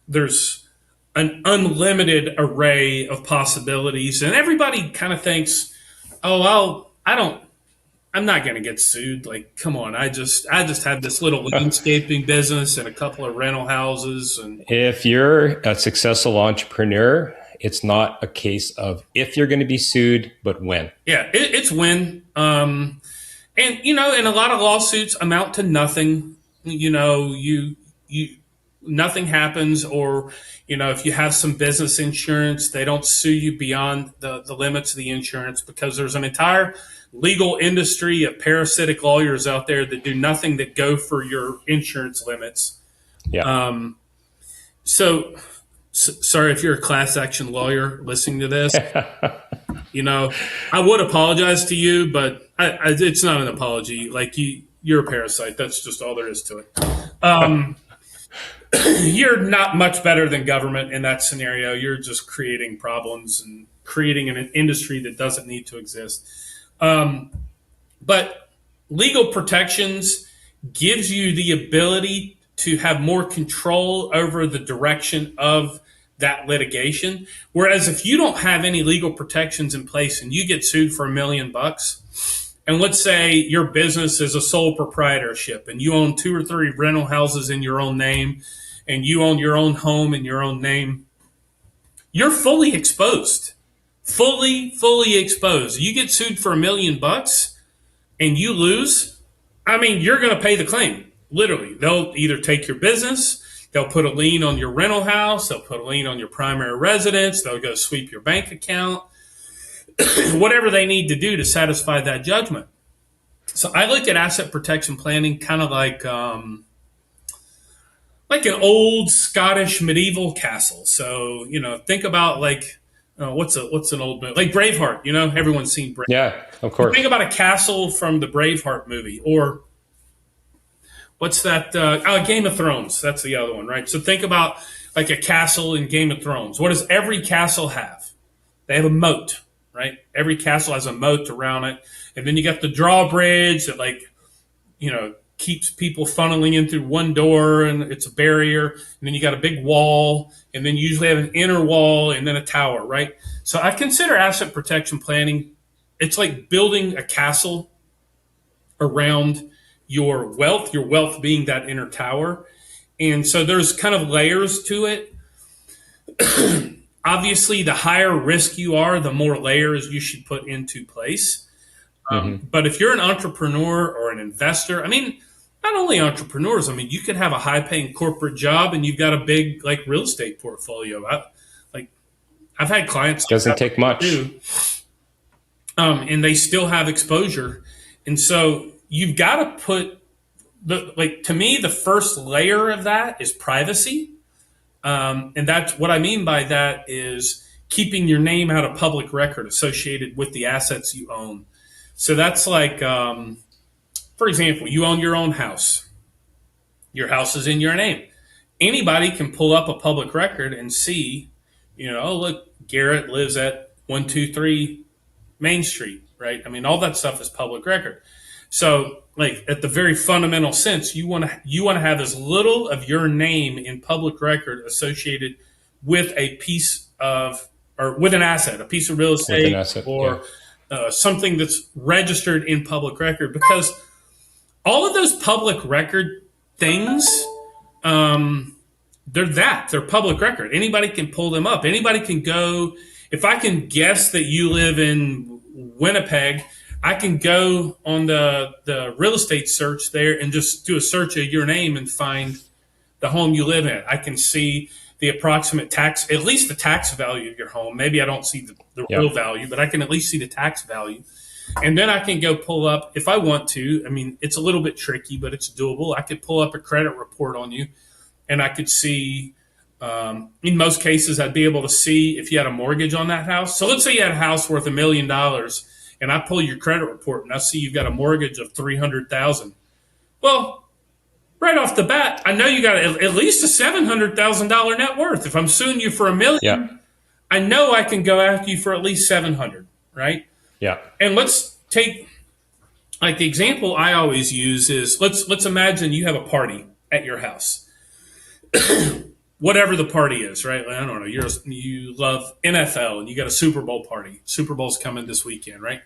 there's an unlimited array of possibilities, and everybody kind of thinks, "Oh, well, I'm not going to get sued. Like, come on, I just have this little landscaping business and a couple of rental houses, and If you're a successful entrepreneur, it's not a case of if you're going to be sued, but when. yeah, it's when." And and a lot of lawsuits amount to nothing. You nothing happens, or if you have some business insurance, they don't sue you beyond the limits of the insurance, because there's an entire legal industry of parasitic lawyers out there that do nothing that go for your insurance limits. Yeah. So sorry if you're a class action lawyer listening to this. I would apologize to you, but it's not an apology. Like, you're a parasite. That's just all there is to it. You're not much better than government in that scenario. You're just creating problems and creating an industry that doesn't need to exist. But legal protections gives you the ability to have more control over the direction of that litigation. Whereas if you don't have any legal protections in place and you get sued for $1 million, and let's say your business is a sole proprietorship and you own 2 or 3 rental houses in your own name, and you own your own home in your own name, you're fully exposed. Fully exposed. You get sued for $1 million and you lose, you're going to pay the claim. Literally, they'll either take your business, they'll put a lien on your rental house, they'll put a lien on your primary residence, they'll go sweep your bank account, whatever they need to do to satisfy that judgment. So I look at asset protection planning kind of like an old Scottish medieval castle. So think about like what's an old movie? Like Braveheart. Everyone's seen Braveheart. Yeah, of course. Think about a castle from the Braveheart movie, or what's that? Game of Thrones. That's the other one, right? So think about like a castle in Game of Thrones. What does every castle have? They have a moat, right? Every castle has a moat around it, and then you got the drawbridge that keeps people funneling in through one door, and it's a barrier. And then you got a big wall, and then you usually have an inner wall and then a tower, right? So I consider asset protection planning, it's like building a castle around your wealth being that inner tower. And so there's kind of layers to it. Obviously, the higher risk you are, the more layers you should put into place. But if you're an entrepreneur or an investor, not only entrepreneurs, you could have a high paying corporate job and you've got a big like real estate portfolio. I've had clients. Doesn't take much. Too, and they still have exposure. And so you've got to put to me, the first layer of that is privacy. And that's what I mean by that is keeping your name out of public record associated with the assets you own. So that's like, for example, you own your own house. Your house is in your name. Anybody can pull up a public record and see, oh, look, Garrett lives at 123 Main Street, right? All that stuff is public record. So, like, at the very fundamental sense, you want to have as little of your name in public record associated with a piece of, or with an asset, a piece of real estate, something that's registered in public record, because all of those public record things, they're public record. Anybody can pull them up. Anybody can go. If I can guess that you live in Winnipeg, I can go on the real estate search there and just do a search of your name and find the home you live in. I can see the approximate tax, at least the tax value of your home. Maybe I don't see the real value, but I can at least see the tax value. And then I can go pull up, if I want to, it's a little bit tricky, but it's doable. I could pull up a credit report on you, and I could see, in most cases, I'd be able to see if you had a mortgage on that house. So let's say you had a house worth $1 million, and I pull your credit report, and I see you've got a mortgage of $300,000. Well, right off the bat, I know you got at least a $700,000 net worth. If I'm suing you for $1 Yeah. million, I know I can go after you for at least 700, right? Yeah. And let's take, like, the example I always use is, let's imagine you have a party at your house, whatever the party is, right? Like, I don't know. You love NFL and you got a Super Bowl party. Super Bowl's coming this weekend, right?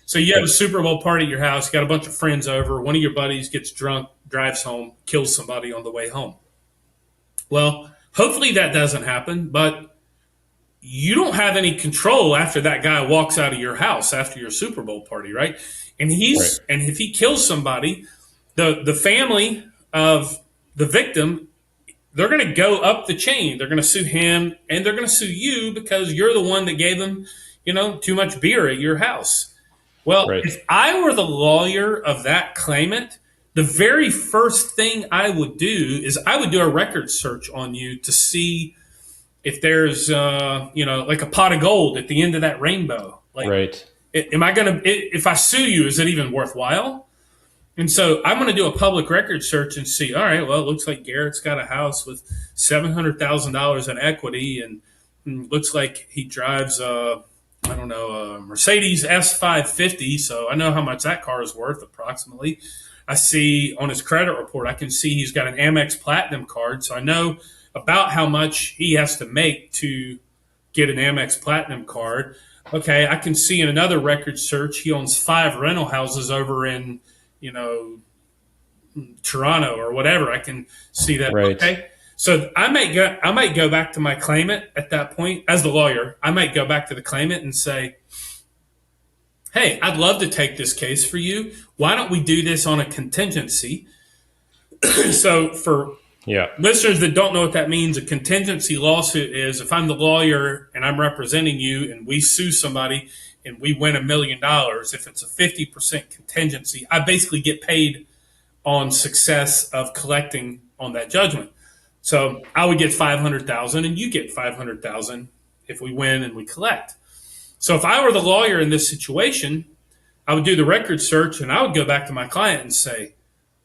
So you have a Super Bowl party at your house. You got a bunch of friends over. One of your buddies gets drunk, drives home, kills somebody on the way home. Well, hopefully that doesn't happen, but you don't have any control after that guy walks out of your house after your Super Bowl party, right? And and if he kills somebody, the family of the victim, they're going to go up the chain. They're going to sue him and they're going to sue you because you're the one that gave them, too much beer at your house. Well, Right. if I were the lawyer of that claimant, the very first thing I would do is I would do a record search on you to see if there's, like a pot of gold at the end of that rainbow. Like, Right. am I going to, if I sue you, is it even worthwhile? And so I'm going to do a public record search and see, all right, well, it looks like Garrett's got a house with $700,000 in equity and looks like he drives a Mercedes S550. So I know how much that car is worth approximately. I see on his credit report, I can see he's got an Amex Platinum card. So I know about how much he has to make to get an Amex Platinum card. Okay, I can see in another record search, he owns 5 rental houses over in, Toronto or whatever. I can see that. Right. Okay. So I might go back to my claimant at that point as the lawyer. I might go back to the claimant and say, hey, I'd love to take this case for you. Why don't we do this on a contingency? So for listeners that don't know what that means, a contingency lawsuit is if I'm the lawyer and I'm representing you and we sue somebody and we win $1 million, if it's a 50% contingency, I basically get paid on success of collecting on that judgment. So I would get 500,000 and you get 500,000 if we win and we collect. So if I were the lawyer in this situation, I would do the record search and I would go back to my client and say,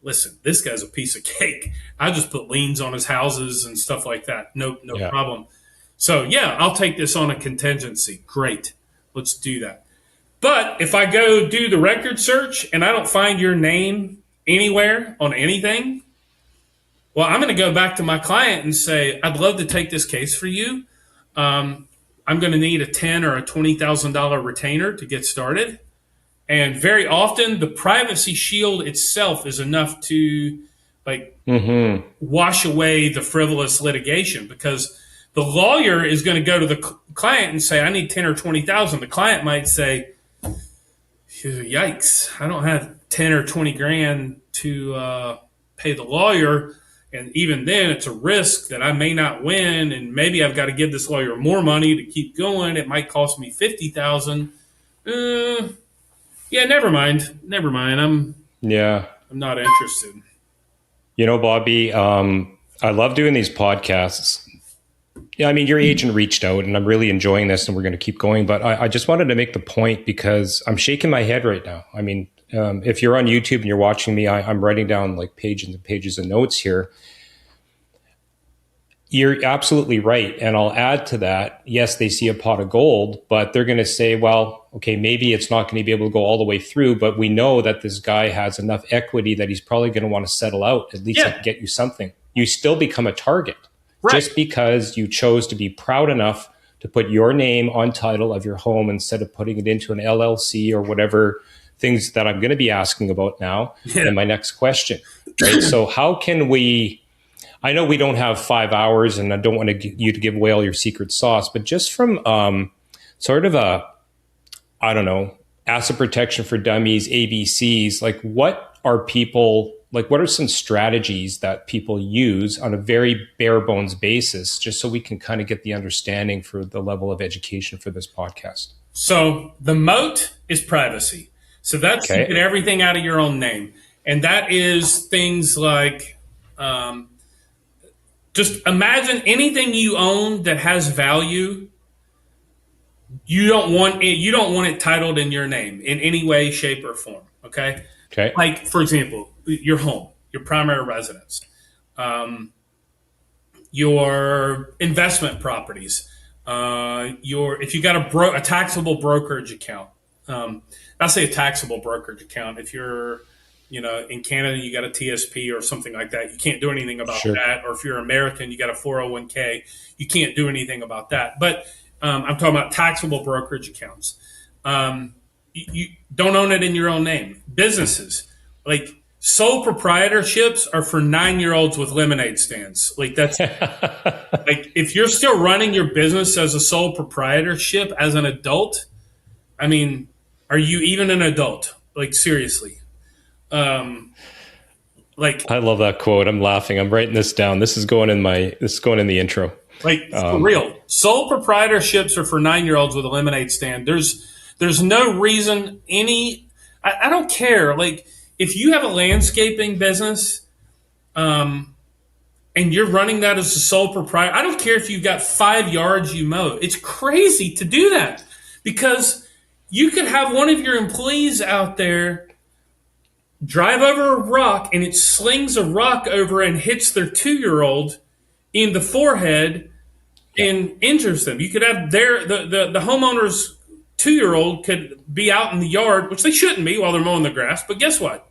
listen, this guy's a piece of cake. I just put liens on his houses and stuff like that. No problem. So yeah, I'll take this on a contingency. Great. Let's do that. But if I go do the record search and I don't find your name anywhere on anything, well, I'm going to go back to my client and say, I'd love to take this case for you. I'm going to need a $10,000 or a $20,000 retainer to get started. And very often the privacy shield itself is enough to wash away the frivolous litigation, because the lawyer is going to go to the client and say, I need 10 or 20,000. The client might say, yikes, I don't have 10 or 20 grand to pay the lawyer. And even then, it's a risk that I may not win, and maybe I've got to give this lawyer more money to keep going. It might cost me 50,000. Yeah, never mind. I'm not interested. Bobby, I love doing these podcasts. Yeah, I mean, your agent reached out, and I'm really enjoying this, and we're going to keep going. But I just wanted to make the point because I'm shaking my head right now. I mean, if you're on YouTube and you're watching me, I'm writing down like pages and pages of notes here. You're absolutely right. And I'll add to that. Yes, they see a pot of gold, but they're going to say, well, okay, maybe it's not going to be able to go all the way through, but we know that this guy has enough equity that he's probably going to want to settle out. At least I can get you something. You still become a target just because you chose to be proud enough to put your name on title of your home instead of putting it into an LLC or whatever things that I'm going to be asking about now in my next question. Right? So how can we, I know we don't have 5 hours and I don't want you to give away all your secret sauce, but just from sort of asset protection for dummies, ABCs, like what are some strategies that people use on a very bare bones basis, just so we can kind of get the understanding for the level of education for this podcast? So the moat is privacy. So that's you get everything out of your own name. And that is things like, just imagine anything you own that has value. You don't want it titled in your name in any way, shape, or form. Okay. Okay. Like, for example, your home. your primary residence, your investment properties, if you got a taxable brokerage account. I say a taxable brokerage account. If you're, in Canada, you got a TSP or something like that. You can't do anything about Sure. that. Or if you're American, you got a 401k. You can't do anything about that. But I'm talking about taxable brokerage accounts. You don't own it in your own name. Businesses, like sole proprietorships, are for 9-year-olds with lemonade stands. Like that's like if you're still running your business as a sole proprietorship as an adult, I mean, are you even an adult? Like seriously. Like I love that quote. I'm laughing. I'm writing this down. This is going in the intro. Like for real, sole proprietorships are for 9-year-olds with a lemonade stand. There's no reason I don't care. Like if you have a landscaping business, and you're running that as a sole proprietor, I don't care if you've got 5 yards you mow. It's crazy to do that because you could have one of your employees out there drive over a rock and it slings a rock over and hits their 2-year-old in the forehead and injures them. You could have the homeowner's 2-year-old could be out in the yard, which they shouldn't be while they're mowing the grass, but guess what?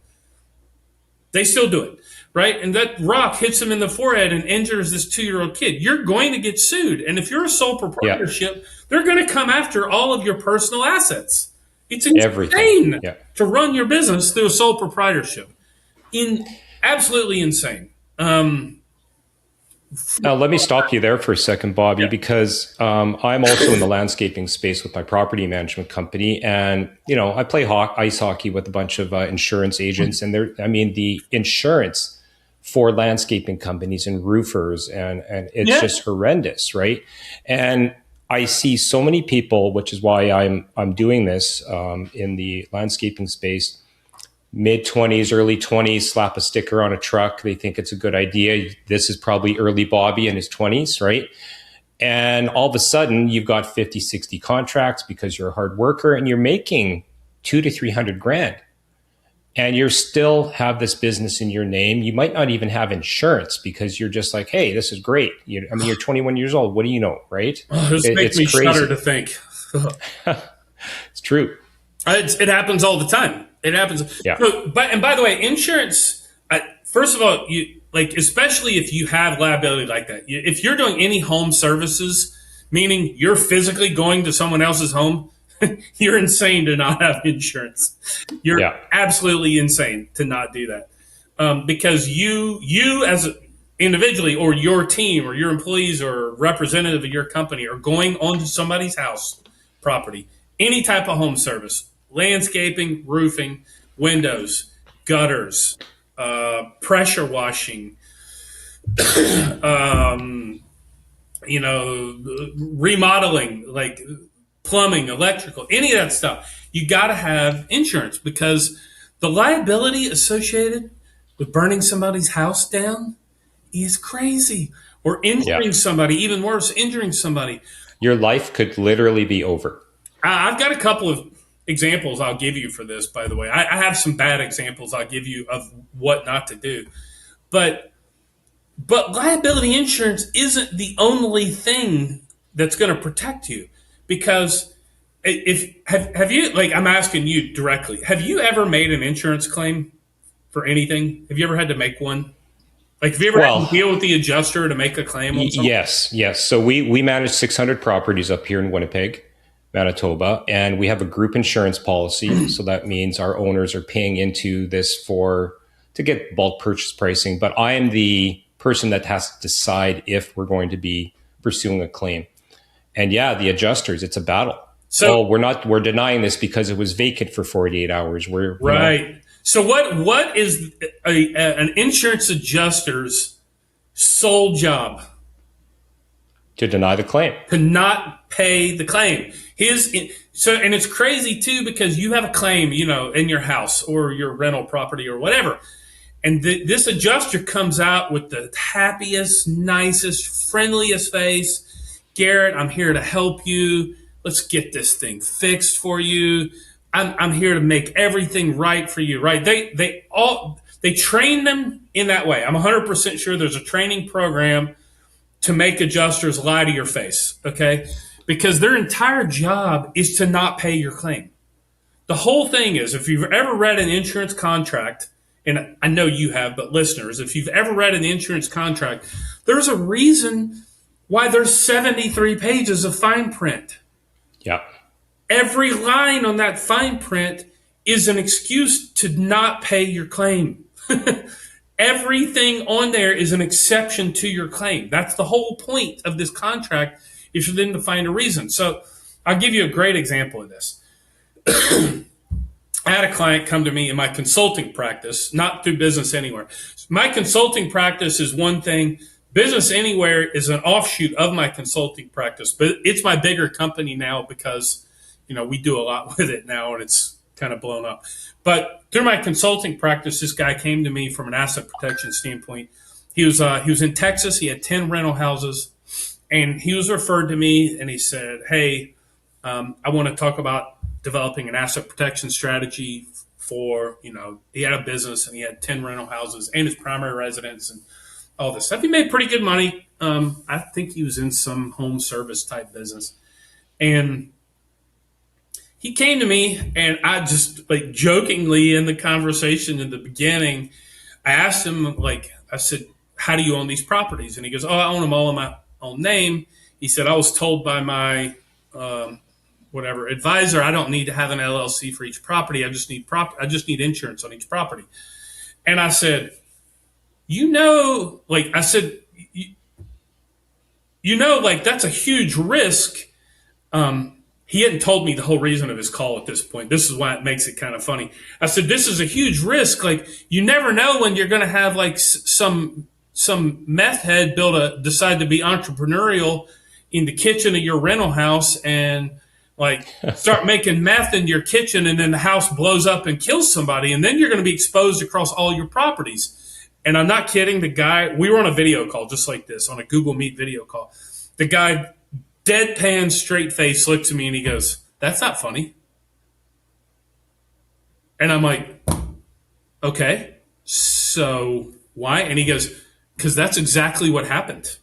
They still do it, right? And that rock hits them in the forehead and injures this 2-year-old kid. You're going to get sued. And if you're a sole proprietorship, they're going to come after all of your personal assets. It's insane to run your business through a sole proprietorship. Absolutely insane. Now, let me stop you there for a second, Bobby, because I'm also in the landscaping space with my property management company. And, I play ice hockey with a bunch of insurance agents. And the insurance for landscaping companies and roofers, and it's just horrendous, right? And I see so many people, which is why I'm doing this in the landscaping space, mid-20s, early 20s, slap a sticker on a truck. They think it's a good idea. This is probably early Bobby in his 20s, right? And all of a sudden, you've got 50, 60 contracts because you're a hard worker and you're making $200,000 to $300,000. And you still have this business in your name. You might not even have insurance because you're just like, hey, this is great. You're 21 years old. What do you know, right? This makes me shudder to think. It's true. It happens all the time. It happens. Yeah. So, and by the way, insurance, first of all, especially if you have liability like that, if you're doing any home services, meaning you're physically going to someone else's home, you're insane to not have insurance. You're absolutely insane to not do that. Because you as individually, or your team or your employees or representative of your company are going onto somebody's house property, any type of home service, landscaping, roofing, windows, gutters, pressure washing, remodeling, like plumbing, electrical, any of that stuff. You got to have insurance because the liability associated with burning somebody's house down is crazy. Or injuring somebody, even worse, injuring somebody. Your life could literally be over. I've got a couple of examples I'll give you for this, by the way. I have some bad examples I'll give you of what not to do. But liability insurance isn't the only thing that's going to protect you. Because have you, like, I'm asking you directly, have you ever made an insurance claim for anything? Have you ever had to make one? Like, have you ever had to deal with the adjuster to make a claim on something? Yes. So we manage 600 properties up here in Winnipeg, Manitoba, and we have a group insurance policy. So that means our owners are paying into this to get bulk purchase pricing. But I am the person that has to decide if we're going to be pursuing a claim. And the adjusters, it's a battle. So we're denying this because it was vacant for 48 hours. Right. So what is an insurance adjuster's sole job? To deny the claim. To not pay the claim. And it's crazy too because you have a claim, in your house or your rental property or whatever. And this adjuster comes out with the happiest, nicest, friendliest face. Garrett, I'm here to help you. Let's get this thing fixed for you. I'm here to make everything right for you, right? They They train them in that way. I'm 100% sure there's a training program to make adjusters lie to your face, okay? Because their entire job is to not pay your claim. The whole thing is, if you've ever read an insurance contract, and I know you have, but listeners, if you've ever read an insurance contract, there's a reason why there's 73 pages of fine print. Yeah. Every line on that fine print is an excuse to not pay your claim. Everything on there is an exception to your claim. That's the whole point of this contract, is for them to find a reason. So I'll give you a great example of this. I had a client come to me in my consulting practice, not through Business Anywhere. My consulting practice is one thing. Business Anywhere is an offshoot of my consulting practice, but it's my bigger company now because, we do a lot with it now and it's kind of blown up. But through my consulting practice, this guy came to me from an asset protection standpoint. He was in Texas. He had 10 rental houses, and he was referred to me, and he said, "Hey, I want to talk about developing an asset protection strategy for, he had a business and he had 10 rental houses and his primary residence and all this stuff." He made pretty good money. I think he was in some home service type business. And he came to me, and I just, like, jokingly in the conversation in the beginning, I asked him, I said, "How do you own these properties?" And he goes, "Oh, I own them all in my own name." He said, "I was told by my advisor, I don't need to have an LLC for each property. I just need insurance on each property." And I said, that's a huge risk. He hadn't told me the whole reason of his call at this point. This is why it makes it kind of funny. I said, "This is a huge risk. Like, you never know when you're going to have some meth head decide to be entrepreneurial in the kitchen of your rental house and start making meth in your kitchen, and then the house blows up and kills somebody, and then you're going to be exposed across all your properties." And I'm not kidding. The guy, we were on a video call just like this, on a Google Meet video call. The guy, deadpan, straight face, looks at me and he goes, "That's not funny." And I'm like, "Okay, so why?" And he goes, "Because that's exactly what happened."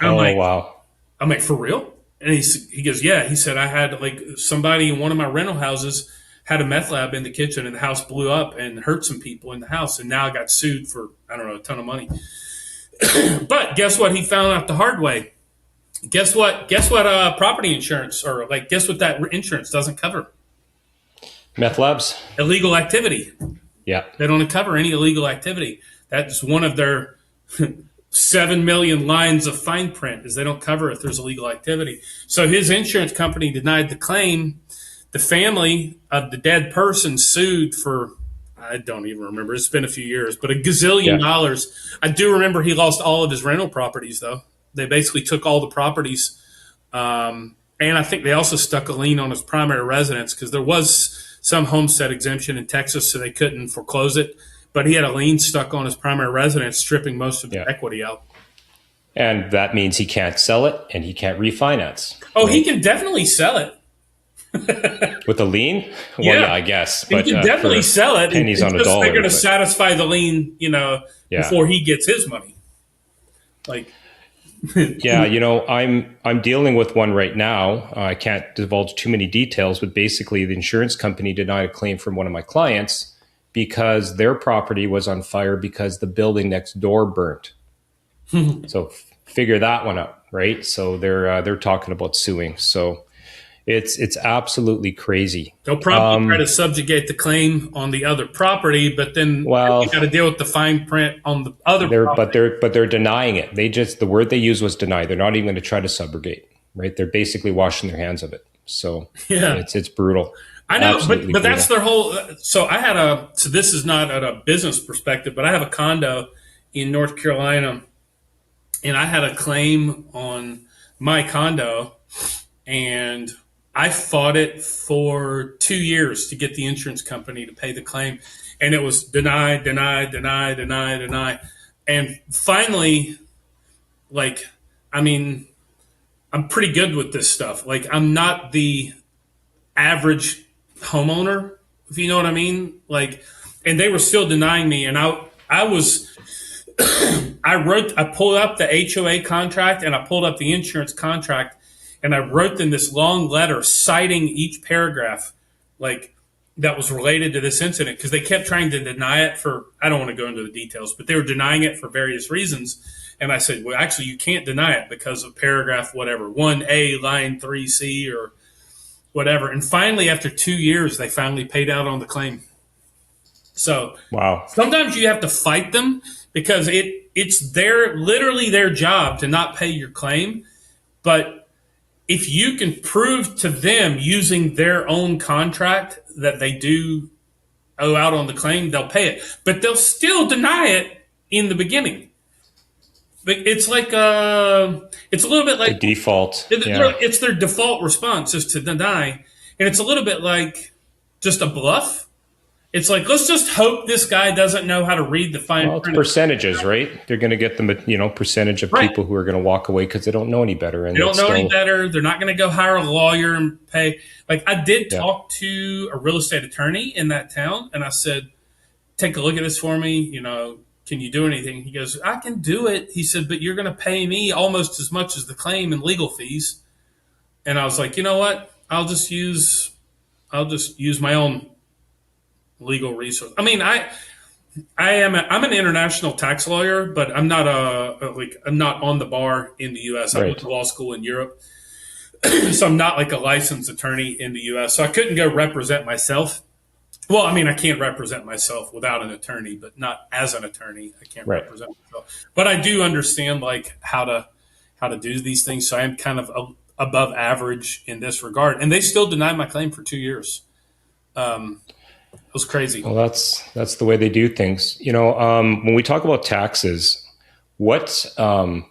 Oh, wow. I'm like, "For real?" And he goes, "Yeah." He said, "I had somebody in one of my rental houses had a meth lab in the kitchen, and the house blew up and hurt some people in the house. And now I got sued for, I don't know, a ton of money." But guess what? He found out the hard way. Guess what? Property insurance, or guess what that insurance doesn't cover? Meth labs? Illegal activity. Yeah. They don't cover any illegal activity. That's one of their 7 million lines of fine print, is they don't cover if there's illegal activity. So his insurance company denied the claim. The family of the dead person sued for, I don't even remember, it's been a few years, but $1 gazillion dollars. I do remember he lost all of his rental properties, though. They basically took all the properties. And I think they also stuck a lien on his primary residence, because there was some homestead exemption in Texas, so they couldn't foreclose it. But he had a lien stuck on his primary residence, stripping most of the equity out. And that means he can't sell it and he can't refinance. Oh, right? He can definitely sell it. With a lien? Well, yeah, I guess. But you can definitely sell it. Pennies on a dollar. They're going to satisfy the lien, before he gets his money. Yeah, I'm dealing with one right now. I can't divulge too many details, but basically the insurance company denied a claim from one of my clients because their property was on fire because the building next door burnt. So figure that one out, right? So they're talking about suing. So it's absolutely crazy. They'll probably try to subjugate the claim on the other property, but then you got to deal with the fine print on the other property. But they're denying it. The word they use was deny. They're not even going to try to subrogate, right? They're basically washing their hands of it. So it's brutal. I know, but that's their whole. So this is not at a business perspective, but I have a condo in North Carolina, and I had a claim on my condo, and I fought it for 2 years to get the insurance company to pay the claim. And it was denied. And finally, I'm pretty good with this stuff. I'm not the average homeowner, if you know what I mean. and they were still denying me. And I was, I pulled up the HOA contract and I pulled up the insurance contract and I wrote them this long letter citing each paragraph, like that was related to this incident, because they kept trying to deny it for, I don't want to go into the details, but they were denying it for various reasons. And I said, well, actually, you can't deny it because of paragraph whatever, 1A, line 3C, or whatever. And finally, after 2 years, they finally paid out on the claim. So Wow. sometimes you have to fight them because it's literally their job to not pay your claim. But if you can prove to them using their own contract that they do owe out on the claim, they'll pay it. But they'll still deny it in the beginning. But it's like it's a little bit like The default. it's their default response is to deny, and it's a little bit like just a bluff. It's like, let's just hope this guy doesn't know how to read the fine Well, it's print. percentages, right? They're going to get the percentage of people who are going to walk away because they don't know any better. And They don't know any better. They're not going to go hire a lawyer and pay. Like, I did talk to a real estate attorney in that town, and I said, take a look at this for me. Can you do anything? He goes, I can do it. He said, but you're going to pay me almost as much as the claim in legal fees. And I was like, you know what? I'll just use my own legal resource. I mean, I'm an international tax lawyer, but I'm not I'm not on the bar in the U.S. I went to law school in Europe, so I'm not like a licensed attorney in the U.S. So I couldn't go represent myself. Well, I mean, I can't represent myself without an attorney, but not as an attorney. I can't represent myself, but I do understand like how to do these things. So I am kind of above average in this regard, and they still denied my claim for 2 years. It was crazy. Well, that's the way they do things. When we talk about taxes, without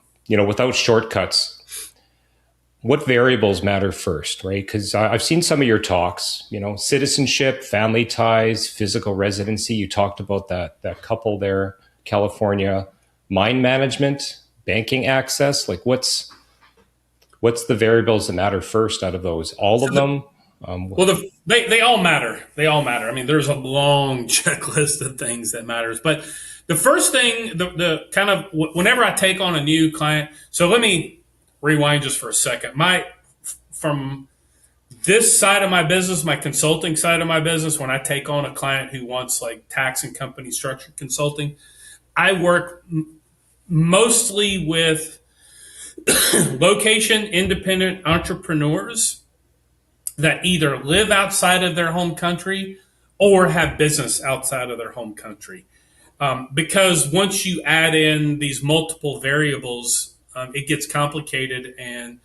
shortcuts, what variables matter first, right? Because I've seen some of your talks, citizenship, family ties, physical residency. You talked about that couple there, California, mine management, banking access. Like what's the variables that matter first out of those? All of them? They all matter. They all matter. I mean, there's a long checklist of things that matters. But the first thing, the kind of whenever I take on a new client, so let me rewind just for a second. From this side of my business, my consulting side of my business, when I take on a client who wants like tax and company structure consulting, I work mostly with location independent entrepreneurs that either live outside of their home country or have business outside of their home country. Because once you add in these multiple variables, it gets complicated, and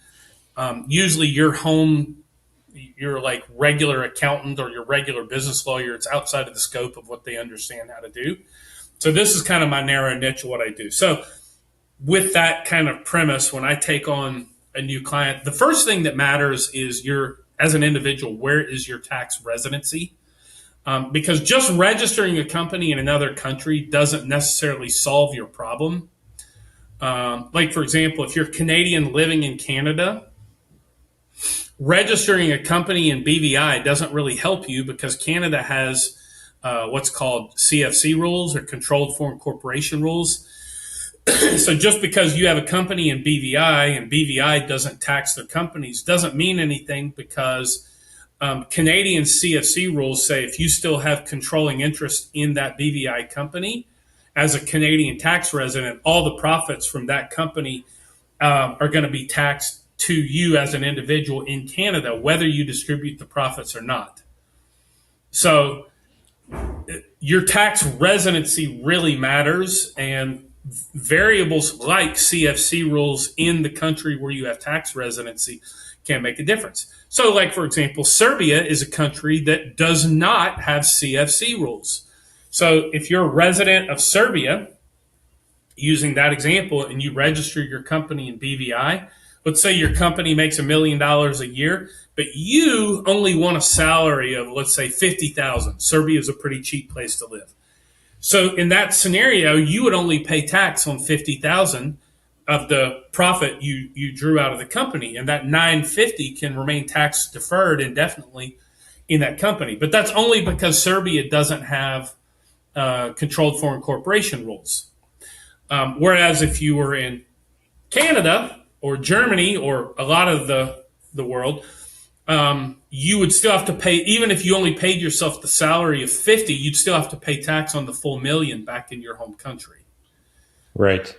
usually your like regular accountant or your regular business lawyer, it's outside of the scope of what they understand how to do. So this is kind of my narrow niche of what I do. So with that kind of premise, when I take on a new client, the first thing that matters is as an individual, where is your tax residency? Because just registering a company in another country doesn't necessarily solve your problem. Like, for example, if you're Canadian living in Canada, registering a company in BVI doesn't really help you because Canada has what's called CFC rules, or controlled foreign corporation rules. So just because you have a company in BVI and BVI doesn't tax their companies doesn't mean anything, because Canadian CFC rules say if you still have controlling interest in that BVI company as a Canadian tax resident, all the profits from that company are going to be taxed to you as an individual in Canada, whether you distribute the profits or not. So your tax residency really matters, and variables like CFC rules in the country where you have tax residency can make a difference. So, like, for example, Serbia is a country that does not have CFC rules. So if you're a resident of Serbia, using that example, and you register your company in BVI, let's say your company makes $1 million a year, but you only want a salary of, let's say, $50,000. Serbia is a pretty cheap place to live. So in that scenario, you would only pay tax on $50,000 of the profit you drew out of the company, and that $950 can remain tax deferred indefinitely in that company. But that's only because Serbia doesn't have controlled foreign corporation rules. Whereas if you were in Canada or Germany or a lot of the world, you would still have to pay, even if you only paid yourself the salary of 50, you'd still have to pay tax on the full million back in your home country. Right.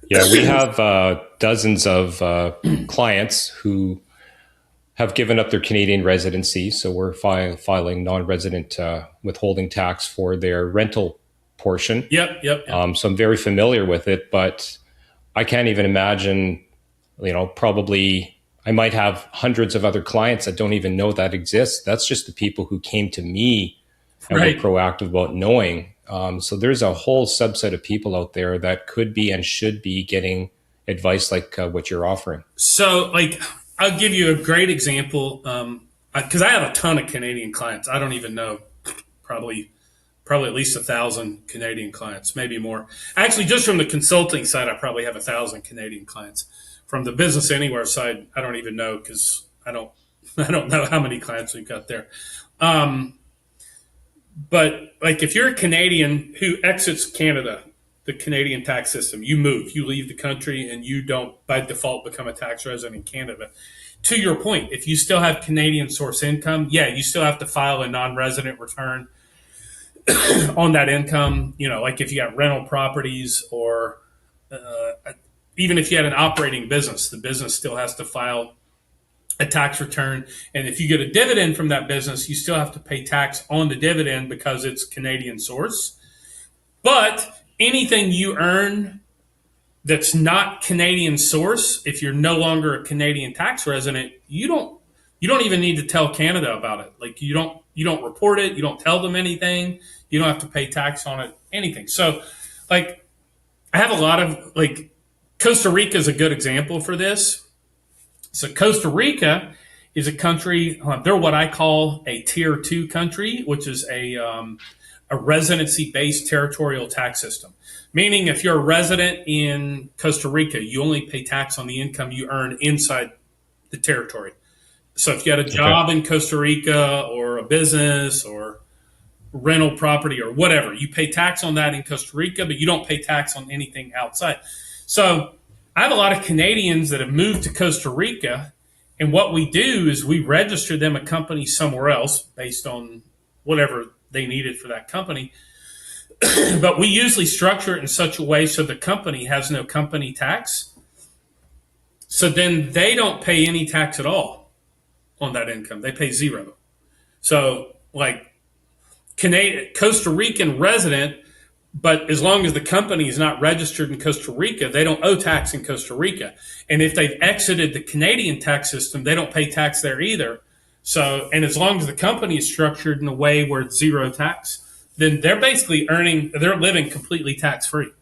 Yeah, we have dozens of clients who have given up their Canadian residency. So we're filing non-resident withholding tax for their rental portion. Yep. So I'm very familiar with it, but I can't even imagine, probably I might have hundreds of other clients that don't even know that exists. That's just the people who came to me and were proactive about knowing. So there's a whole subset of people out there that could be and should be getting advice like what you're offering. So, I'll give you a great example because I have a ton of Canadian clients. I don't even know, probably at least 1,000 Canadian clients, maybe more. Actually, just from the consulting side, I probably have 1,000 Canadian clients. From the Business Anywhere side, I don't even know because I don't know how many clients we've got there. But if you're a Canadian who exits Canada, the Canadian tax system, you leave the country, and you don't by default become a tax resident in Canada. To your point, if you still have Canadian source income, you still have to file a non-resident return on that income. If you got rental properties or even if you had an operating business, the business still has to file a tax return. And if you get a dividend from that business, you still have to pay tax on the dividend because it's Canadian source. But anything you earn that's not Canadian source, if you're no longer a Canadian tax resident, you don't even need to tell Canada about it. You don't report it, you don't tell them anything, you don't have to pay tax on it, anything. So I have a lot of Costa Rica is a good example for this. So Costa Rica is a country, they're what I call a tier 2 country, which is a residency-based territorial tax system. Meaning if you're a resident in Costa Rica, you only pay tax on the income you earn inside the territory. So if you had a job in Costa Rica or a business or rental property or whatever, you pay tax on that in Costa Rica, but you don't pay tax on anything outside. So I have a lot of Canadians that have moved to Costa Rica, and what we do is we register them a company somewhere else based on whatever they needed for that company. But we usually structure it in such a way so the company has no company tax. So then they don't pay any tax at all on that income. They pay zero. So Costa Rican resident, but as long as the company is not registered in Costa Rica, they don't owe tax in Costa Rica. And if they've exited the Canadian tax system, they don't pay tax there either. So, and as long as the company is structured in a way where it's zero tax, then they're basically they're living completely tax-free.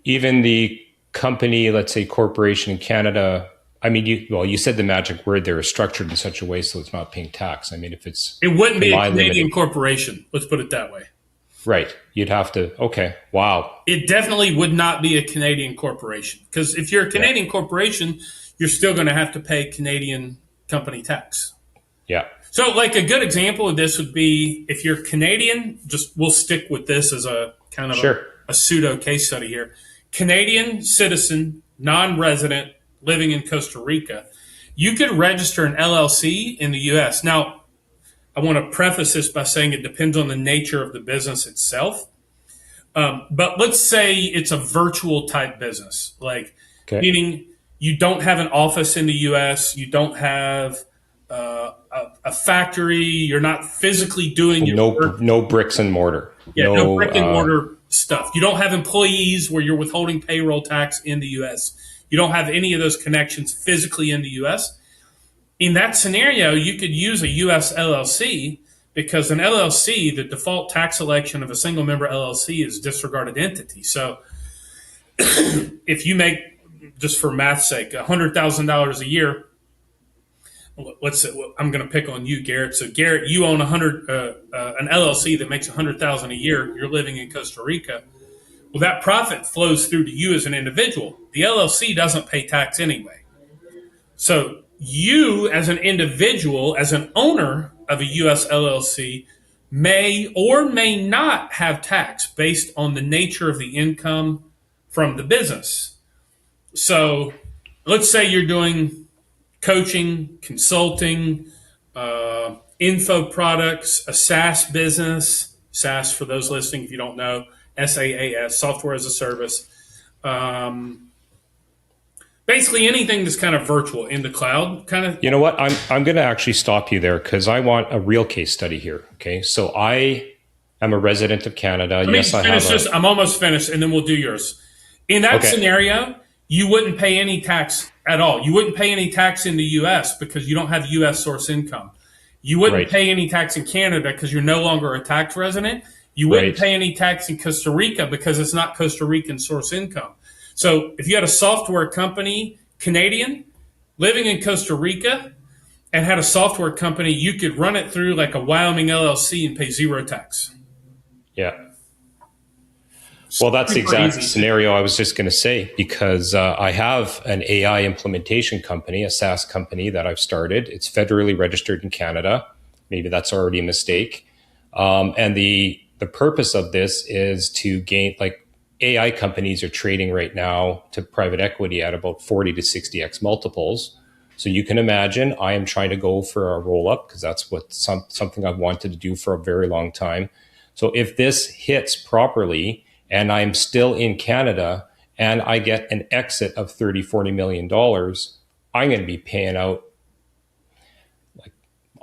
Even the company, let's say corporation in Canada, you said the magic word there, is structured in such a way so it's not paying tax. It wouldn't be a Canadian corporation. Let's put it that way. Right. You'd have to, okay. Wow. It definitely would not be a Canadian corporation, because if you're a Canadian corporation, you're still going to have to pay Canadian company tax. Yeah. So a good example of this would be if you're Canadian, we'll stick with this as a kind of a pseudo case study here. Canadian citizen, non-resident, living in Costa Rica, you could register an LLC in the U.S. Now, I want to preface this by saying it depends on the nature of the business itself. But let's say it's a virtual type business, meaning you don't have an office in the U.S., you don't have a factory, you're not physically doing your work. No bricks and mortar. Yeah, no brick and mortar stuff. You don't have employees where you're withholding payroll tax in the U.S. You don't have any of those connections physically in the U.S. In that scenario, you could use a U.S. LLC, because an LLC, the default tax election of a single member LLC is disregarded entity. So if you make, just for math's sake, $100,000 a year, let's say, I'm going to pick on you, Garrett. So Garrett, you own an LLC that makes $100,000 a year. You're living in Costa Rica. Well, that profit flows through to you as an individual. The LLC doesn't pay tax anyway. So you, as an individual, as an owner of a U.S. LLC, may or may not have tax based on the nature of the income from the business. So let's say you're doing coaching, consulting, info products, a SaaS business. SaaS, for those listening, if you don't know, SaaS, software as a service. Basically anything that's kind of virtual in the cloud, kind of. You know what? I'm going to actually stop you there because I want a real case study here. Okay, so I am a resident of Canada. Yes, I have. I'm almost finished, and then we'll do yours. In that scenario, you wouldn't pay any tax at all. You wouldn't pay any tax in the U.S. because you don't have U.S. source income. You wouldn't pay any tax in Canada because you're no longer a tax resident. You wouldn't pay any tax in Costa Rica because it's not Costa Rican source income. So if you had a software company, Canadian, living in Costa Rica, and had a software company, you could run it through like a Wyoming LLC and pay zero tax. Yeah. Well, that's the exact scenario I was just going to say, because I have an AI implementation company, a SaaS company that I've started. It's federally registered in Canada. Maybe that's already a mistake. And the purpose of this is to gain, like, AI companies are trading right now to private equity at about 40 to 60x multiples. So you can imagine I am trying to go for a roll up because that's what something I've wanted to do for a very long time. So if this hits properly and I'm still in Canada and I get an exit of $30-40 million, I'm going to be paying out like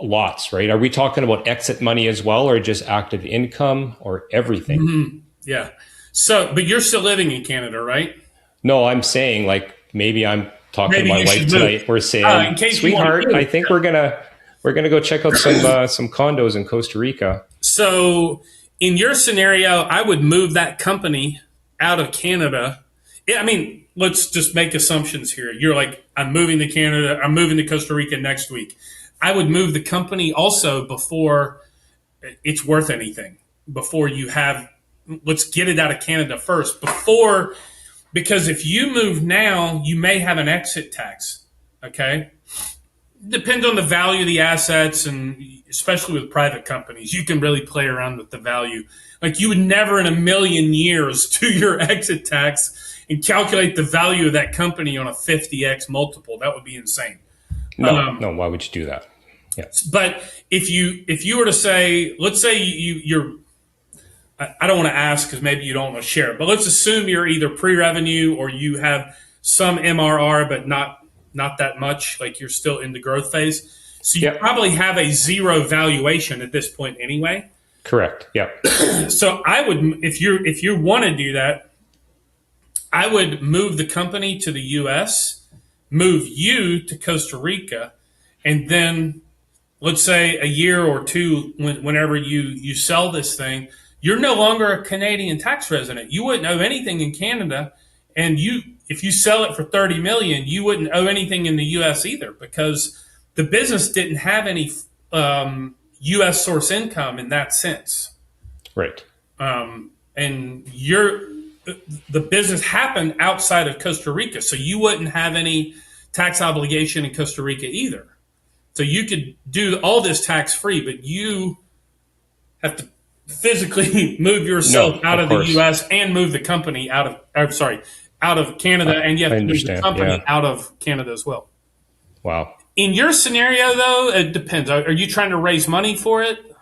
lots, right? Are we talking about exit money as well, or just active income, or everything? Mm-hmm. Yeah. So, but you're still living in Canada, right? No, I'm saying, like, maybe I'm talking to my wife tonight. We're saying, sweetheart, I think we're gonna go check out some condos in Costa Rica. So in your scenario, I would move that company out of Canada. I mean, let's just make assumptions here. You're like, I'm moving to Canada. I'm moving to Costa Rica next week. I would move the company also before it's worth anything, before you have, let's get it out of Canada first because if you move now, you may have an exit tax. Okay. Depends on the value of the assets, and especially with private companies, you can really play around with the value. Like, you would never in a million years do your exit tax and calculate the value of that company on a 50x multiple. That would be insane. No, why would you do that? Yeah. But if you were to say, let's say you're, I don't want to ask because maybe you don't want to share it, but let's assume you're either pre-revenue or you have some MRR, but not that much, like you're still in the growth phase. So you probably have a zero valuation at this point anyway. Correct. Yeah. So I would, if you want to do that, I would move the company to the US, move you to Costa Rica, and then let's say a year or two, whenever you sell this thing, you're no longer a Canadian tax resident. You wouldn't owe anything in Canada, and if you sell it for $30 million, you wouldn't owe anything in the U.S. either, because the business didn't have any U.S. source income in that sense. Right. And the business happened outside of Costa Rica, so you wouldn't have any tax obligation in Costa Rica either. So you could do all this tax free, but you have to physically move yourself out of the U.S. and move the company out of Canada, and you have to move the company out of Canada as well. Wow. In your scenario, though, it depends. Are you trying to raise money for it?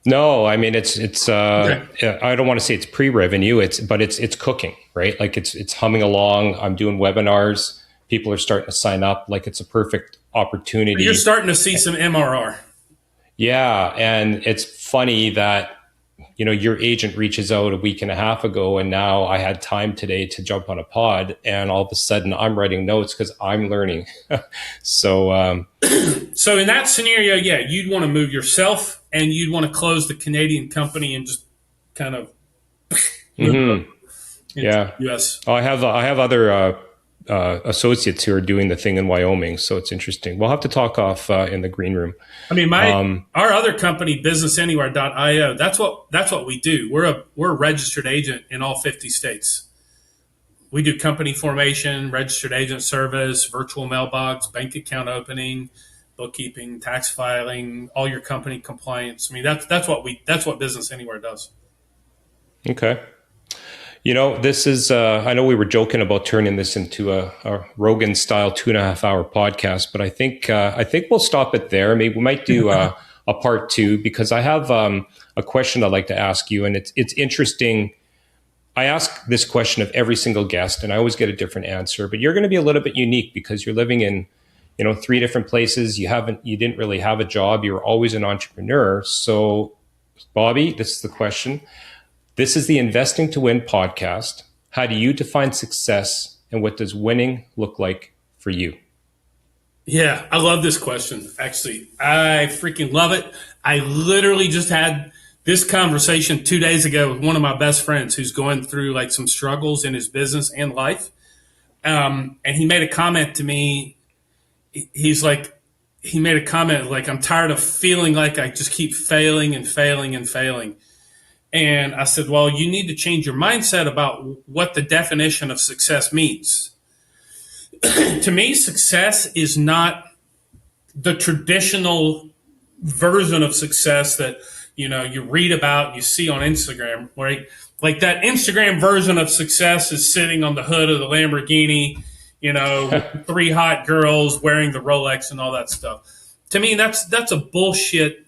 No, I mean it's okay. I don't want to say it's pre-revenue, but it's cooking, right? Like it's humming along. I'm doing webinars. People are starting to sign up. Like, it's a perfect opportunity. You're starting to see some MRR. Yeah, and it's funny that, your agent reaches out a week and a half ago, and now I had time today to jump on a pod, and all of a sudden I'm writing notes because I'm learning. So I have other associates who are doing the thing in Wyoming, so it's interesting. We'll have to talk off in the green room. I mean, our other company, businessanywhere.io, that's what we do. We're a registered agent in all 50 states. We do company formation, registered agent service, virtual mailbox, bank account opening, bookkeeping, tax filing, all your company compliance. I mean, that's what Business Anywhere does. Okay. This is, I know we were joking about turning this into a Rogan style 2.5 hour podcast, but I think we'll stop it there. Maybe we might do a part two, because I have a question I'd like to ask you, and it's interesting. I ask this question of every single guest, and I always get a different answer, but you're going to be a little bit unique because you're living in, 3 different places. You didn't really have a job. You were always an entrepreneur. So, Bobby, this is the question. This is the Investing to Win podcast. How do you define success, and what does winning look like for you? Yeah, I love this question. Actually, I freaking love it. I literally just had this conversation 2 days ago with one of my best friends who's going through like some struggles in his business and life. And he made a comment to me. He made a comment like, I'm tired of feeling like I just keep failing and failing and failing. And I said, well, you need to change your mindset about what the definition of success means. To me, success is not the traditional version of success that, you read about, you see on Instagram, right? Like that Instagram version of success is sitting on the hood of the Lamborghini, with 3 hot girls wearing the Rolex and all that stuff. To me, that's a bullshit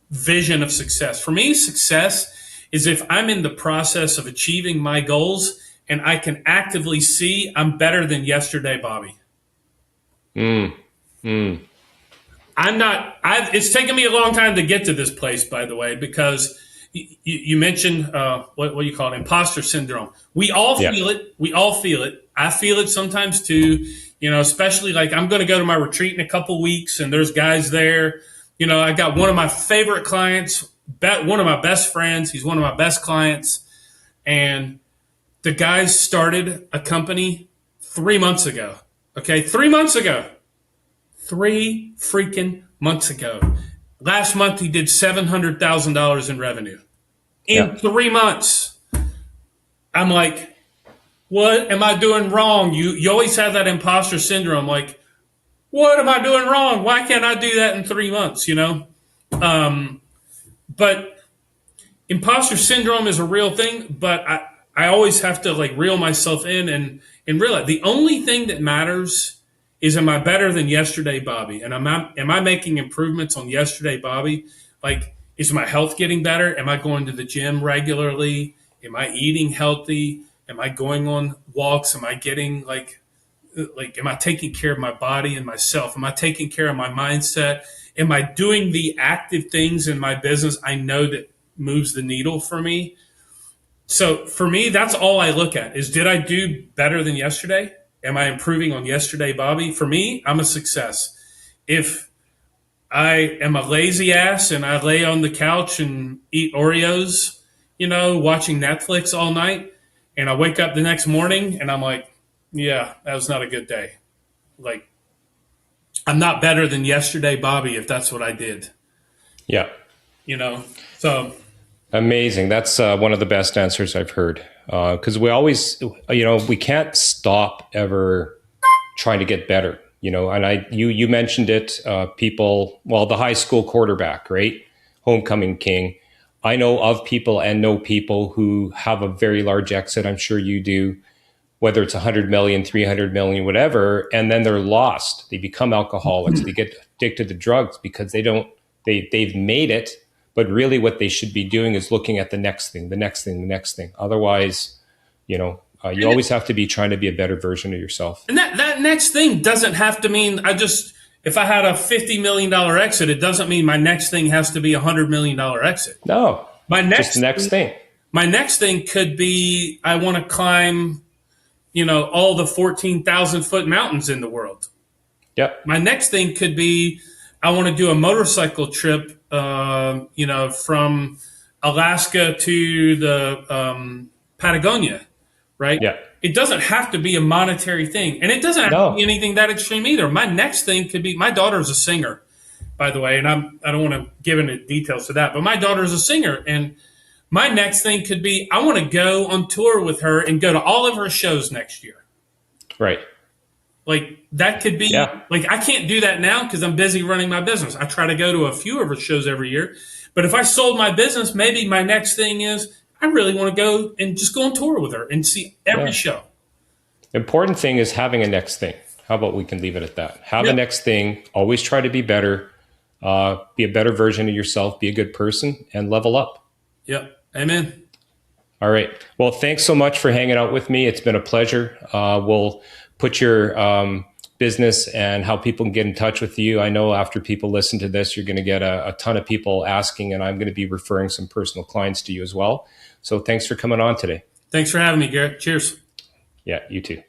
vision of success. For me, success is if I'm in the process of achieving my goals and I can actively see I'm better than yesterday, Bobby. It's taken me a long time to get to this place, by the way, because you mentioned, what do you call it? Imposter syndrome. We all feel it. We all feel it. I feel it sometimes too, especially like I'm going to go to my retreat in a couple weeks and there's guys there. I got one of my favorite clients, one of my best friends. He's one of my best clients. And the guys started a company 3 months ago. Okay. 3 months ago. 3 freaking months ago. Last month, he did $700,000 in revenue. In 3 months. I'm like, what am I doing wrong? You always have that imposter syndrome. Like, what am I doing wrong? Why can't I do that in 3 months, But imposter syndrome is a real thing, but I always have to like reel myself in and realize the only thing that matters is, am I better than yesterday, Bobby? And am I making improvements on yesterday, Bobby? Like, is my health getting better? Am I going to the gym regularly? Am I eating healthy? Am I going on walks? Am I getting am I taking care of my body and myself? Am I taking care of my mindset? Am I doing the active things in my business I know that moves the needle for me? So for me, that's all I look at is, did I do better than yesterday? Am I improving on yesterday, Bobby? For me, I'm a success. If I am a lazy ass and I lay on the couch and eat Oreos, watching Netflix all night, and I wake up the next morning and I'm like, yeah, that was not a good day. Like, I'm not better than yesterday, Bobby, if that's what I did. Yeah. So. Amazing. That's one of the best answers I've heard. Because we always, we can't stop ever trying to get better, and you mentioned it, the high school quarterback, right? Homecoming king. I know of people and know people who have a very large exit. I'm sure you do, whether it's 100 million, 300 million, whatever. And then they're lost. They become alcoholics. They get addicted to drugs because they've made it. But really what they should be doing is looking at the next thing, the next thing, the next thing. Otherwise, you always have to be trying to be a better version of yourself. And that next thing doesn't have to mean if I had a $50 million exit, it doesn't mean my next thing has to be a $100 million exit. No, just the next thing. My next thing could be, I want to climb, all the 14,000 foot mountains in the world. Yep. My next thing could be, I want to do a motorcycle trip, from Alaska to the Patagonia, right? Yeah. It doesn't have to be a monetary thing, and it doesn't have to be anything that extreme either. My next thing could be, my daughter's a singer, by the way, and I don't want to give any details to that, but my daughter's a singer, and my next thing could be, I want to go on tour with her and go to all of her shows next year. Right. Like that could be Yeah. like I can't do that now because I'm busy running my business. I try to go to a few of her shows every year. But if I sold my business, maybe my next thing is I really want to go and just go on tour with her and see every Yeah. show. Important thing is having a next thing. How about we can leave it at that? Have a Yep. next thing. Always try to be better. Be a better version of yourself. Be a good person and level up. Yep. Amen. All right. Well, thanks so much for hanging out with me. It's been a pleasure. We'll put your business and how people can get in touch with you. I know after people listen to this, you're going to get a ton of people asking, and I'm going to be referring some personal clients to you as well. So thanks for coming on today. Thanks for having me, Garrett. Cheers. Yeah, you too.